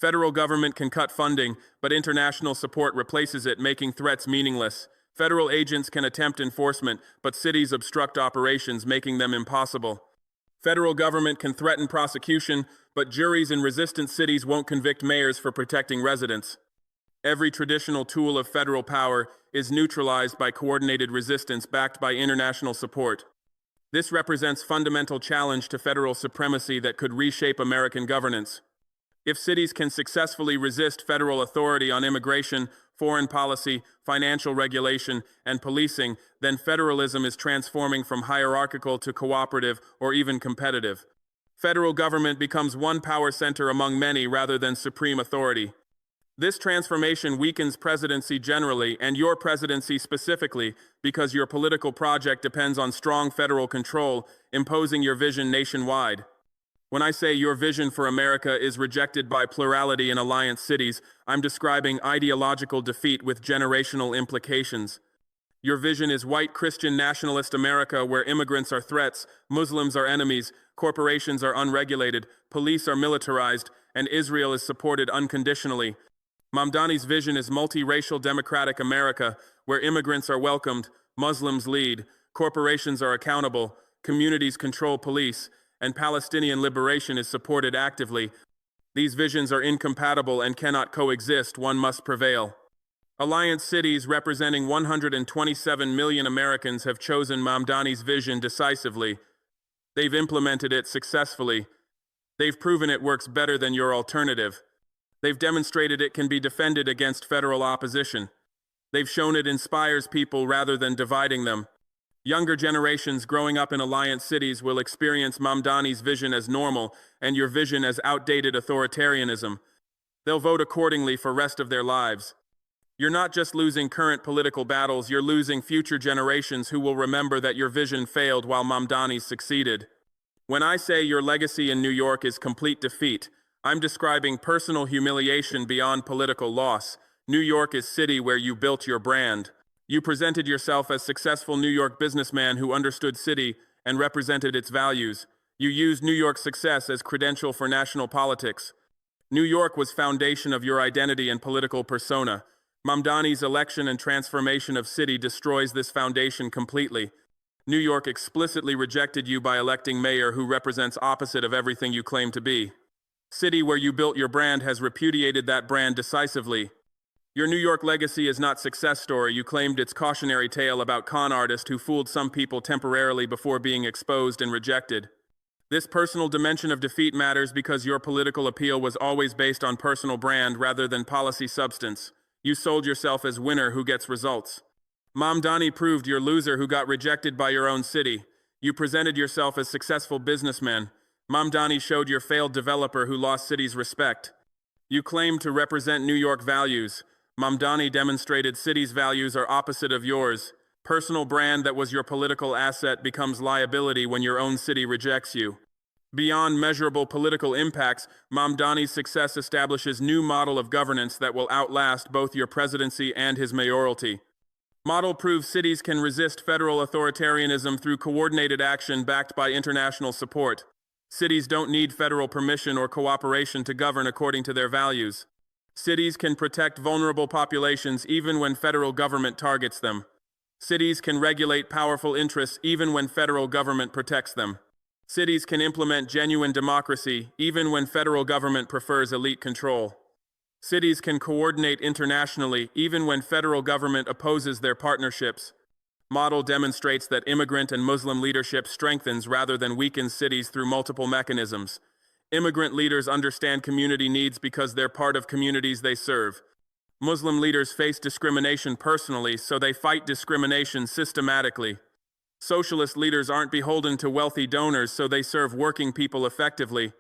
Federal government can cut funding, but international support replaces it, making threats meaningless. Federal agents can attempt enforcement, but cities obstruct operations, making them impossible. Federal government can threaten prosecution, but juries in resistant cities won't convict mayors for protecting residents. Every traditional tool of federal power is neutralized by coordinated resistance backed by international support. This represents fundamental challenge to federal supremacy that could reshape American governance. If cities can successfully resist federal authority on immigration, foreign policy, financial regulation, and policing, then federalism is transforming from hierarchical to cooperative or even competitive. Federal government becomes one power center among many rather than supreme authority. This transformation weakens presidency generally and your presidency specifically because your political project depends on strong federal control, imposing your vision nationwide. When I say your vision for America is rejected by plurality in alliance cities, I'm describing ideological defeat with generational implications. Your vision is white Christian nationalist America where immigrants are threats, Muslims are enemies, corporations are unregulated, police are militarized, and Israel is supported unconditionally. Mamdani's vision is multiracial democratic America where immigrants are welcomed, Muslims lead, corporations are accountable, communities control police, and Palestinian liberation is supported actively. These visions are incompatible and cannot coexist, one must prevail. Alliance cities representing 127 million Americans have chosen Mamdani's vision decisively. They've implemented it successfully. They've proven it works better than your alternative. They've demonstrated it can be defended against federal opposition. They've shown it inspires people rather than dividing them. Younger generations growing up in alliance cities will experience Mamdani's vision as normal and your vision as outdated authoritarianism. They'll vote accordingly for the rest of their lives. You're not just losing current political battles, you're losing future generations who will remember that your vision failed while Mamdani succeeded. When I say your legacy in New York is complete defeat, I'm describing personal humiliation beyond political loss. New York is city where you built your brand. You presented yourself as successful New York businessman who understood city and represented its values. You used New York's success as credential for national politics. New York was foundation of your identity and political persona. Mamdani's election and transformation of city destroys this foundation completely. New York explicitly rejected you by electing mayor who represents opposite of everything you claim to be. City where you built your brand has repudiated that brand decisively. Your New York legacy is not success story. You claimed its cautionary tale about con artist who fooled some people temporarily before being exposed and rejected. This personal dimension of defeat matters because your political appeal was always based on personal brand rather than policy substance. You sold yourself as winner who gets results. Mamdani proved you're loser who got rejected by your own city. You presented yourself as successful businessman. Mamdani showed your failed developer who lost city's respect. You claimed to represent New York values. Mamdani demonstrated city's values are opposite of yours. Personal brand that was your political asset becomes liability when your own city rejects you. Beyond measurable political impacts, Mamdani's success establishes new model of governance that will outlast both your presidency and his mayoralty. Model proves cities can resist federal authoritarianism through coordinated action backed by international support. Cities don't need federal permission or cooperation to govern according to their values. Cities can protect vulnerable populations even when federal government targets them. Cities can regulate powerful interests even when federal government protects them. Cities can implement genuine democracy even when federal government prefers elite control. Cities can coordinate internationally even when federal government opposes their partnerships. Model demonstrates that immigrant and Muslim leadership strengthens rather than weakens cities through multiple mechanisms. Immigrant leaders understand community needs because they're part of communities they serve. Muslim leaders face discrimination personally, so they fight discrimination systematically. Socialist leaders aren't beholden to wealthy donors, so they serve working people effectively.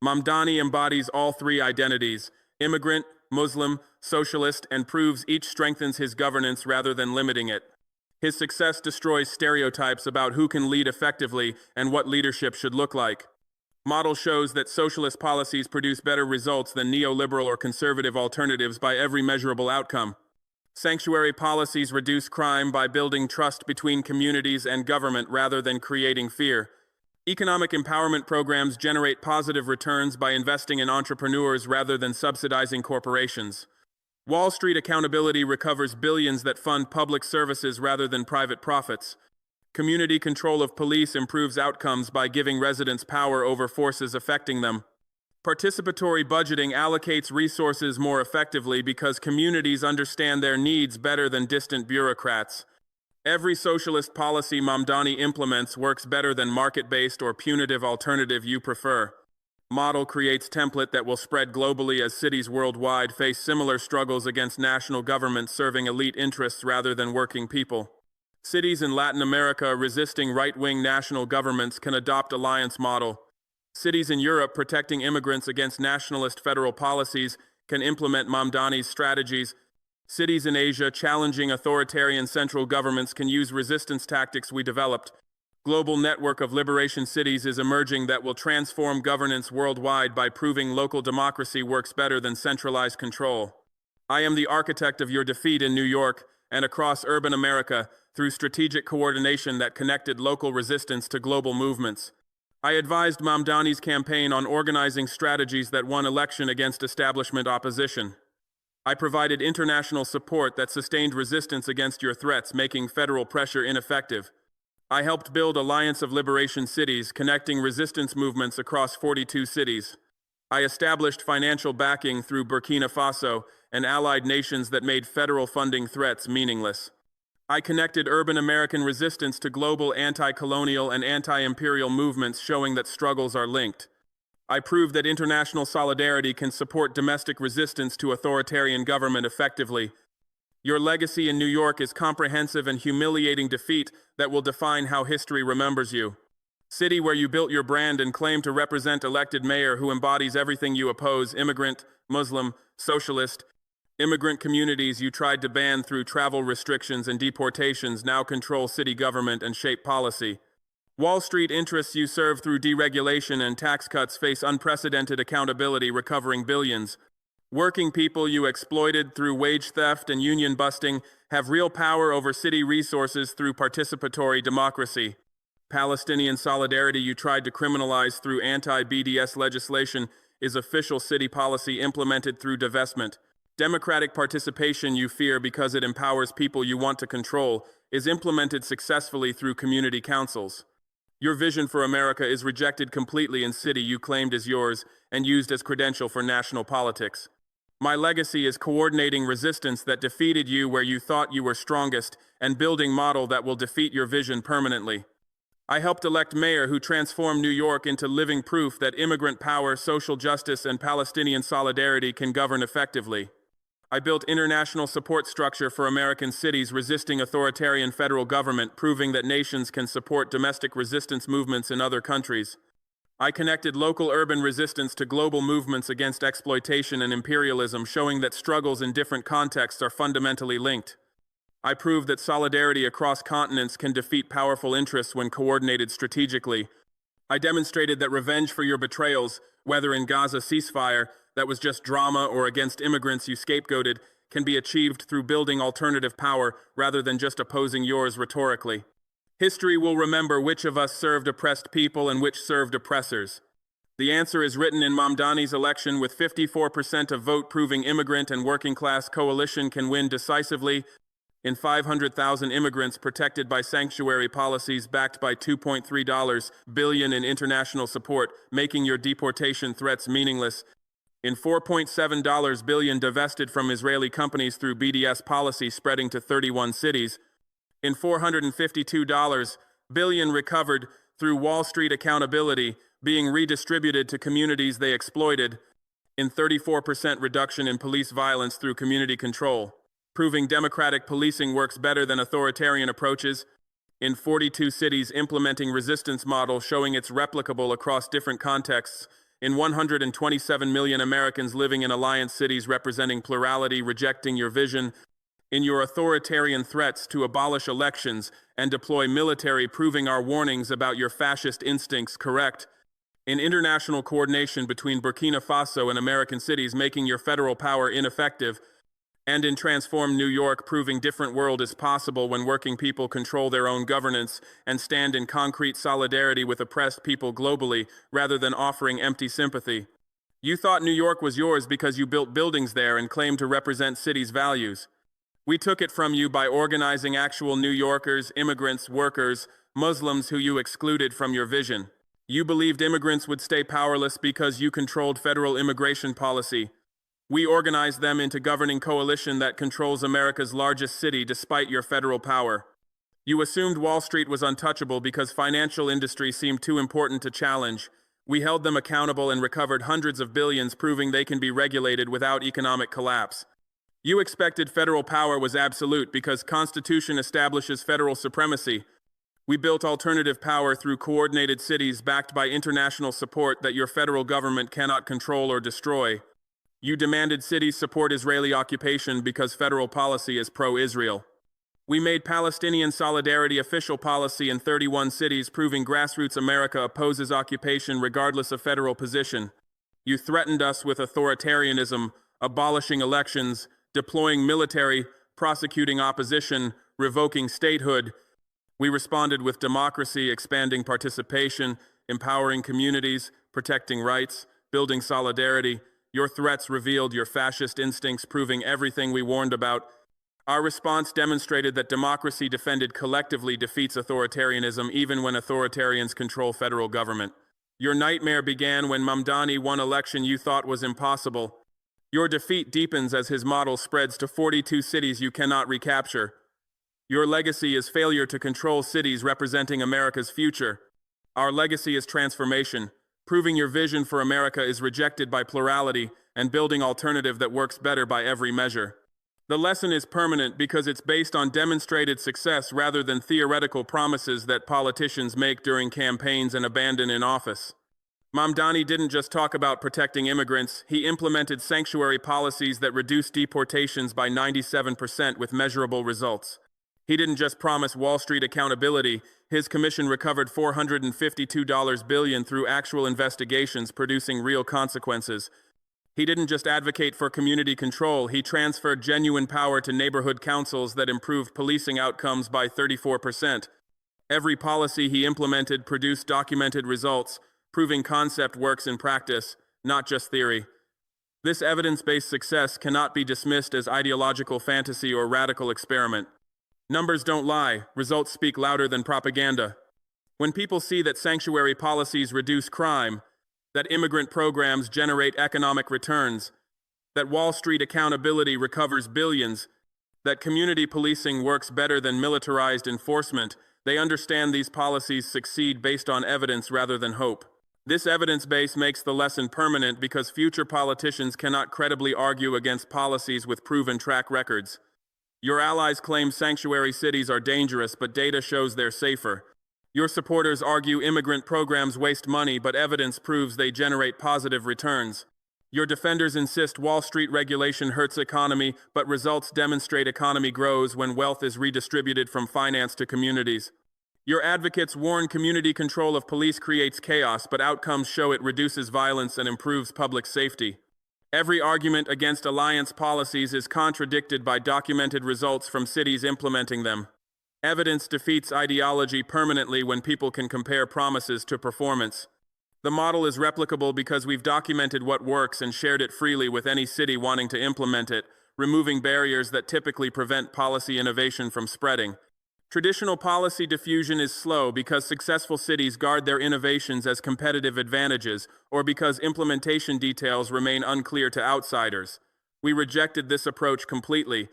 Mamdani embodies all three identities, immigrant, Muslim, socialist, and proves each strengthens his governance rather than limiting it. His success destroys stereotypes about who can lead effectively and what leadership should look like. Model shows that socialist policies produce better results than neoliberal or conservative alternatives by every measurable outcome. Sanctuary policies reduce crime by building trust between communities and government rather than creating fear. Economic empowerment programs generate positive returns by investing in entrepreneurs rather than subsidizing corporations. Wall Street accountability recovers billions that fund public services rather than private profits. Community control of police improves outcomes by giving residents power over forces affecting them. Participatory budgeting allocates resources more effectively because communities understand their needs better than distant bureaucrats. Every socialist policy Mamdani implements works better than market-based or punitive alternative you prefer. Model creates template that will spread globally as cities worldwide face similar struggles against national governments serving elite interests rather than working people. Cities in Latin America resisting right-wing national governments can adopt alliance model. Cities in Europe protecting immigrants against nationalist federal policies can implement Mamdani's strategies. Cities in Asia challenging authoritarian central governments can use resistance tactics we developed. Global network of liberation cities is emerging that will transform governance worldwide by proving local democracy works better than centralized control. I am the architect of your defeat in New York and across urban America through strategic coordination that connected local resistance to global movements. I advised Mamdani's campaign on organizing strategies that won election against establishment opposition. I provided international support that sustained resistance against your threats, making federal pressure ineffective. I helped build Alliance of Liberation Cities, connecting resistance movements across 42 cities. I established financial backing through Burkina Faso and allied nations that made federal funding threats meaningless. I connected urban American resistance to global anti-colonial and anti-imperial movements, showing that struggles are linked. I proved that international solidarity can support domestic resistance to authoritarian government effectively. Your legacy in New York is comprehensive and humiliating defeat that will define how history remembers you. City where you built your brand and claim to represent elected mayor who embodies everything you oppose: immigrant, Muslim, socialist. Immigrant communities you tried to ban through travel restrictions and deportations now control city government and shape policy. Wall Street interests you serve through deregulation and tax cuts face unprecedented accountability, recovering billions. Working people you exploited through wage theft and union busting have real power over city resources through participatory democracy. Palestinian solidarity you tried to criminalize through anti-BDS legislation is official city policy implemented through divestment. Democratic participation you fear because it empowers people you want to control is implemented successfully through community councils. Your vision for America is rejected completely in city you claimed as yours and used as credential for national politics. My legacy is coordinating resistance that defeated you where you thought you were strongest and building model that will defeat your vision permanently. I helped elect mayor who transformed New York into living proof that immigrant power, social justice, and Palestinian solidarity can govern effectively. I built international support structure for American cities resisting authoritarian federal government, proving that nations can support domestic resistance movements in other countries. I connected local urban resistance to global movements against exploitation and imperialism, showing that struggles in different contexts are fundamentally linked. I proved that solidarity across continents can defeat powerful interests when coordinated strategically. I demonstrated that revenge for your betrayals, whether in Gaza ceasefire, that was just drama, or against immigrants you scapegoated, can be achieved through building alternative power rather than just opposing yours rhetorically. History will remember which of us served oppressed people and which served oppressors. The answer is written in Mamdani's election, with 54% of vote proving immigrant and working class coalition can win decisively in 500,000 immigrants protected by sanctuary policies backed by $2.3 billion in international support, making your deportation threats meaningless. In $4.7 billion divested from Israeli companies through BDS policy spreading to 31 cities. In $452 billion recovered through Wall Street accountability being redistributed to communities they exploited. In 34% reduction in police violence through community control, proving democratic policing works better than authoritarian approaches. In 42 cities implementing resistance model, showing it's replicable across different contexts. In 127 million Americans living in alliance cities representing plurality, rejecting your vision. In your authoritarian threats to abolish elections and deploy military, proving our warnings about your fascist instincts correct. In international coordination between Burkina Faso and American cities, making your federal power ineffective. And in Transform New York, proving different world is possible when working people control their own governance and stand in concrete solidarity with oppressed people globally rather than offering empty sympathy. You thought New York was yours because you built buildings there and claimed to represent city's values. We took it from you by organizing actual New Yorkers, immigrants, workers, Muslims who you excluded from your vision. You believed immigrants would stay powerless because you controlled federal immigration policy. We organized them into governing coalition that controls America's largest city despite your federal power. You assumed Wall Street was untouchable because financial industry seemed too important to challenge. We held them accountable and recovered hundreds of billions, proving they can be regulated without economic collapse. You expected federal power was absolute because Constitution establishes federal supremacy. We built alternative power through coordinated cities backed by international support that your federal government cannot control or destroy. You demanded cities support Israeli occupation because federal policy is pro-Israel. We made Palestinian solidarity official policy in 31 cities, proving grassroots America opposes occupation regardless of federal position. You threatened us with authoritarianism, abolishing elections, deploying military, prosecuting opposition, revoking statehood. We responded with democracy, expanding participation, empowering communities, protecting rights, building solidarity. Your threats revealed your fascist instincts, proving everything we warned about. Our response demonstrated that democracy defended collectively defeats authoritarianism even when authoritarians control federal government. Your nightmare began when Mamdani won election you thought was impossible. Your defeat deepens as his model spreads to 42 cities you cannot recapture. Your legacy is failure to control cities representing America's future. Our legacy is transformation, proving your vision for America is rejected by plurality and building alternative that works better by every measure. The lesson is permanent because it's based on demonstrated success rather than theoretical promises that politicians make during campaigns and abandon in office. Mamdani didn't just talk about protecting immigrants, he implemented sanctuary policies that reduced deportations by 97% with measurable results. He didn't just promise Wall Street accountability, his commission recovered $452 billion through actual investigations producing real consequences. He didn't just advocate for community control, he transferred genuine power to neighborhood councils that improved policing outcomes by 34%. Every policy he implemented produced documented results, proving concept works in practice, not just theory. This evidence-based success cannot be dismissed as ideological fantasy or radical experiment. Numbers don't lie, results speak louder than propaganda. When people see that sanctuary policies reduce crime, that immigrant programs generate economic returns, that Wall Street accountability recovers billions, that community policing works better than militarized enforcement, they understand these policies succeed based on evidence rather than hope. This evidence base makes the lesson permanent because future politicians cannot credibly argue against policies with proven track records. Your allies claim sanctuary cities are dangerous, but data shows they're safer. Your supporters argue immigrant programs waste money, but evidence proves they generate positive returns. Your defenders insist Wall Street regulation hurts economy, but results demonstrate economy grows when wealth is redistributed from finance to communities. Your advocates warn community control of police creates chaos, but outcomes show it reduces violence and improves public safety. Every argument against alliance policies is contradicted by documented results from cities implementing them. Evidence defeats ideology permanently when people can compare promises to performance. The model is replicable because we've documented what works and shared it freely with any city wanting to implement it, removing barriers that typically prevent policy innovation from spreading. Traditional policy diffusion is slow because successful cities guard their innovations as competitive advantages or because implementation details remain unclear to outsiders. We rejected this approach completely.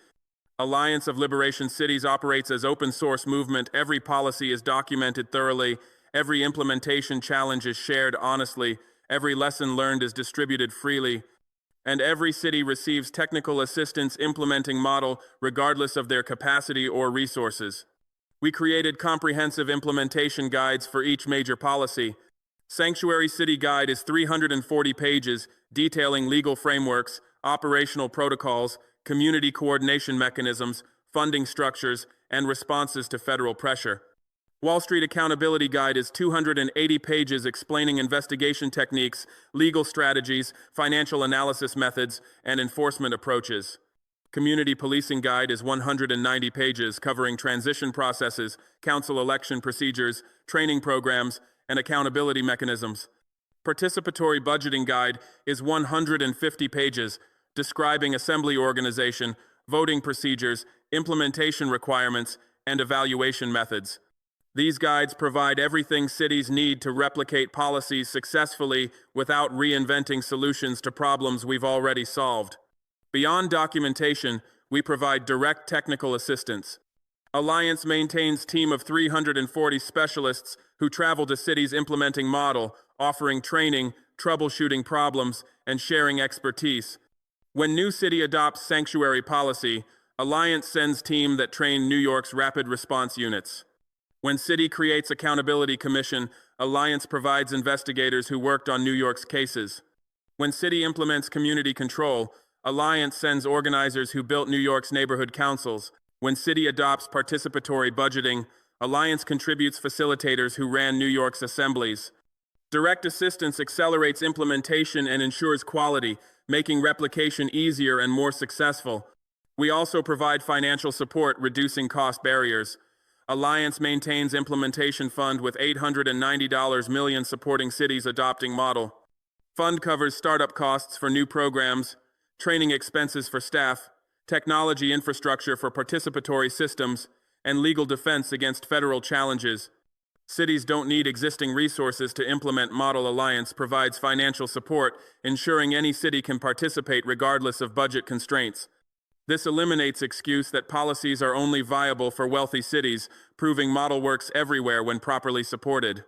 Alliance of Liberation Cities operates as open source movement. Every policy is documented thoroughly. Every implementation challenge is shared honestly. Every lesson learned is distributed freely. And every city receives technical assistance implementing model regardless of their capacity or resources. We created comprehensive implementation guides for each major policy. Sanctuary City Guide is 340 pages detailing legal frameworks, operational protocols, community coordination mechanisms, funding structures, and responses to federal pressure. Wall Street Accountability Guide is 280 pages explaining investigation techniques, legal strategies, financial analysis methods, and enforcement approaches. Community Policing Guide is 190 pages covering transition processes, council election procedures, training programs, and accountability mechanisms. Participatory Budgeting Guide is 150 pages describing assembly organization, voting procedures, implementation requirements, and evaluation methods. These guides provide everything cities need to replicate policies successfully without reinventing solutions to problems we've already solved. Beyond documentation, we provide direct technical assistance. Alliance maintains a team of 340 specialists who travel to cities implementing model, offering training, troubleshooting problems, and sharing expertise. When new city adopts sanctuary policy, Alliance sends team that train New York's rapid response units. When city creates accountability commission, Alliance provides investigators who worked on New York's cases. When city implements community control, Alliance sends organizers who built New York's neighborhood councils. When city adopts participatory budgeting, Alliance contributes facilitators who ran New York's assemblies. Direct assistance accelerates implementation and ensures quality, making replication easier and more successful. We also provide financial support, reducing cost barriers. Alliance maintains implementation fund with $890 million supporting cities adopting model. Fund covers startup costs for new programs, training expenses for staff, technology infrastructure for participatory systems, and legal defense against federal challenges. Cities don't need existing resources to implement Model. Alliance provides financial support, ensuring any city can participate regardless of budget constraints. This eliminates excuse that policies are only viable for wealthy cities, proving Model works everywhere when properly supported.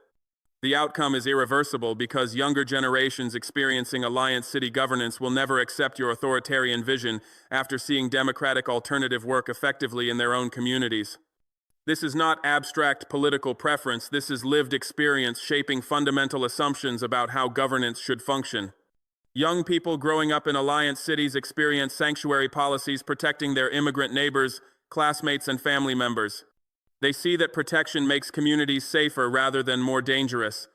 The outcome is irreversible because younger generations experiencing Alliance city governance will never accept your authoritarian vision after seeing democratic alternative work effectively in their own communities. This is not abstract political preference, this is lived experience shaping fundamental assumptions about how governance should function. Young people growing up in Alliance cities experience sanctuary policies protecting their immigrant neighbors, classmates, and family members. They see that protection makes communities safer rather than more dangerous.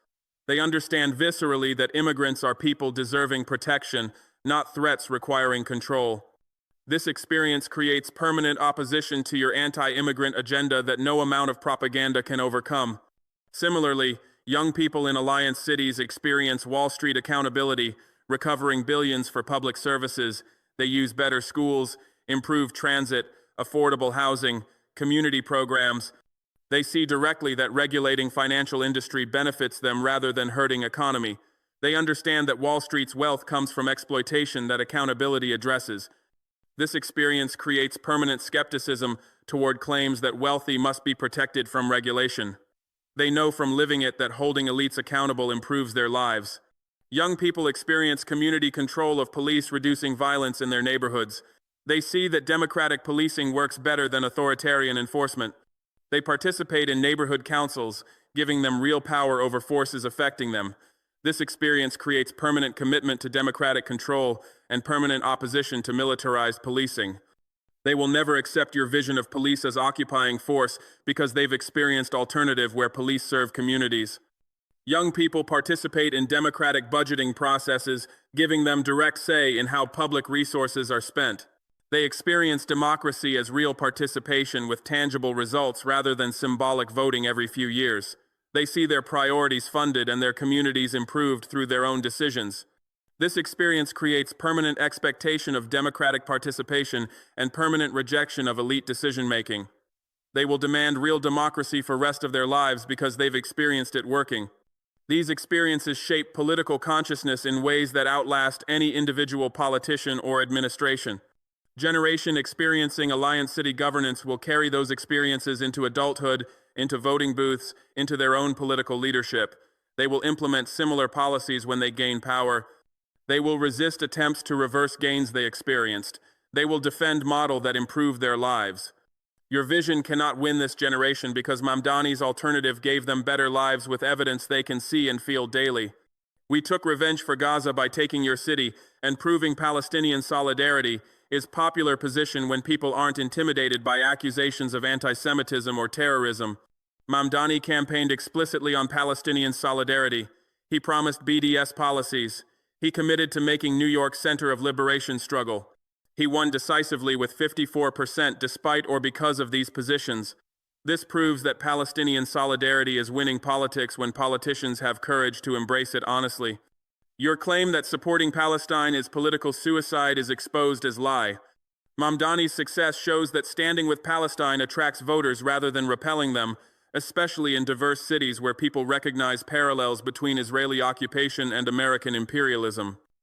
They understand viscerally that immigrants are people deserving protection, not threats requiring control. This experience creates permanent opposition to your anti-immigrant agenda that no amount of propaganda can overcome. Similarly, young people in Alliance cities experience Wall Street accountability, recovering billions for public services. They use better schools, improved transit, affordable housing, community programs. They see directly that regulating financial industry benefits them rather than hurting economy. They understand that Wall Street's wealth comes from exploitation that accountability addresses. This experience creates permanent skepticism toward claims that wealthy must be protected from regulation. They know from living it that holding elites accountable improves their lives. Young people experience community control of police, reducing violence in their neighborhoods. They see that democratic policing works better than authoritarian enforcement. They participate in neighborhood councils, giving them real power over forces affecting them. This experience creates permanent commitment to democratic control and permanent opposition to militarized policing. They will never accept your vision of police as occupying force because they've experienced alternative where police serve communities. Young people participate in democratic budgeting processes, giving them direct say in how public resources are spent. They experience democracy as real participation with tangible results rather than symbolic voting every few years. They see their priorities funded and their communities improved through their own decisions. This experience creates permanent expectation of democratic participation and permanent rejection of elite decision-making. They will demand real democracy for the rest of their lives because they've experienced it working. These experiences shape political consciousness in ways that outlast any individual politician or administration. Generation experiencing Alliance city governance will carry those experiences into adulthood, into voting booths, into their own political leadership. They will implement similar policies when they gain power. They will resist attempts to reverse gains they experienced. They will defend model that improve their lives. Your vision cannot win this generation because Mamdani's alternative gave them better lives with evidence they can see and feel daily. We took revenge for Gaza by taking your city, and proving Palestinian solidarity is popular position when people aren't intimidated by accusations of anti-Semitism or terrorism. Mamdani campaigned explicitly on Palestinian solidarity. He promised BDS policies. He committed to making New York center of liberation struggle. He won decisively with 54% despite or because of these positions. This proves that Palestinian solidarity is winning politics when politicians have courage to embrace it honestly. Your claim that supporting Palestine is political suicide is exposed as lie. Mamdani's success shows that standing with Palestine attracts voters rather than repelling them, especially in diverse cities where people recognize parallels between Israeli occupation and American imperialism.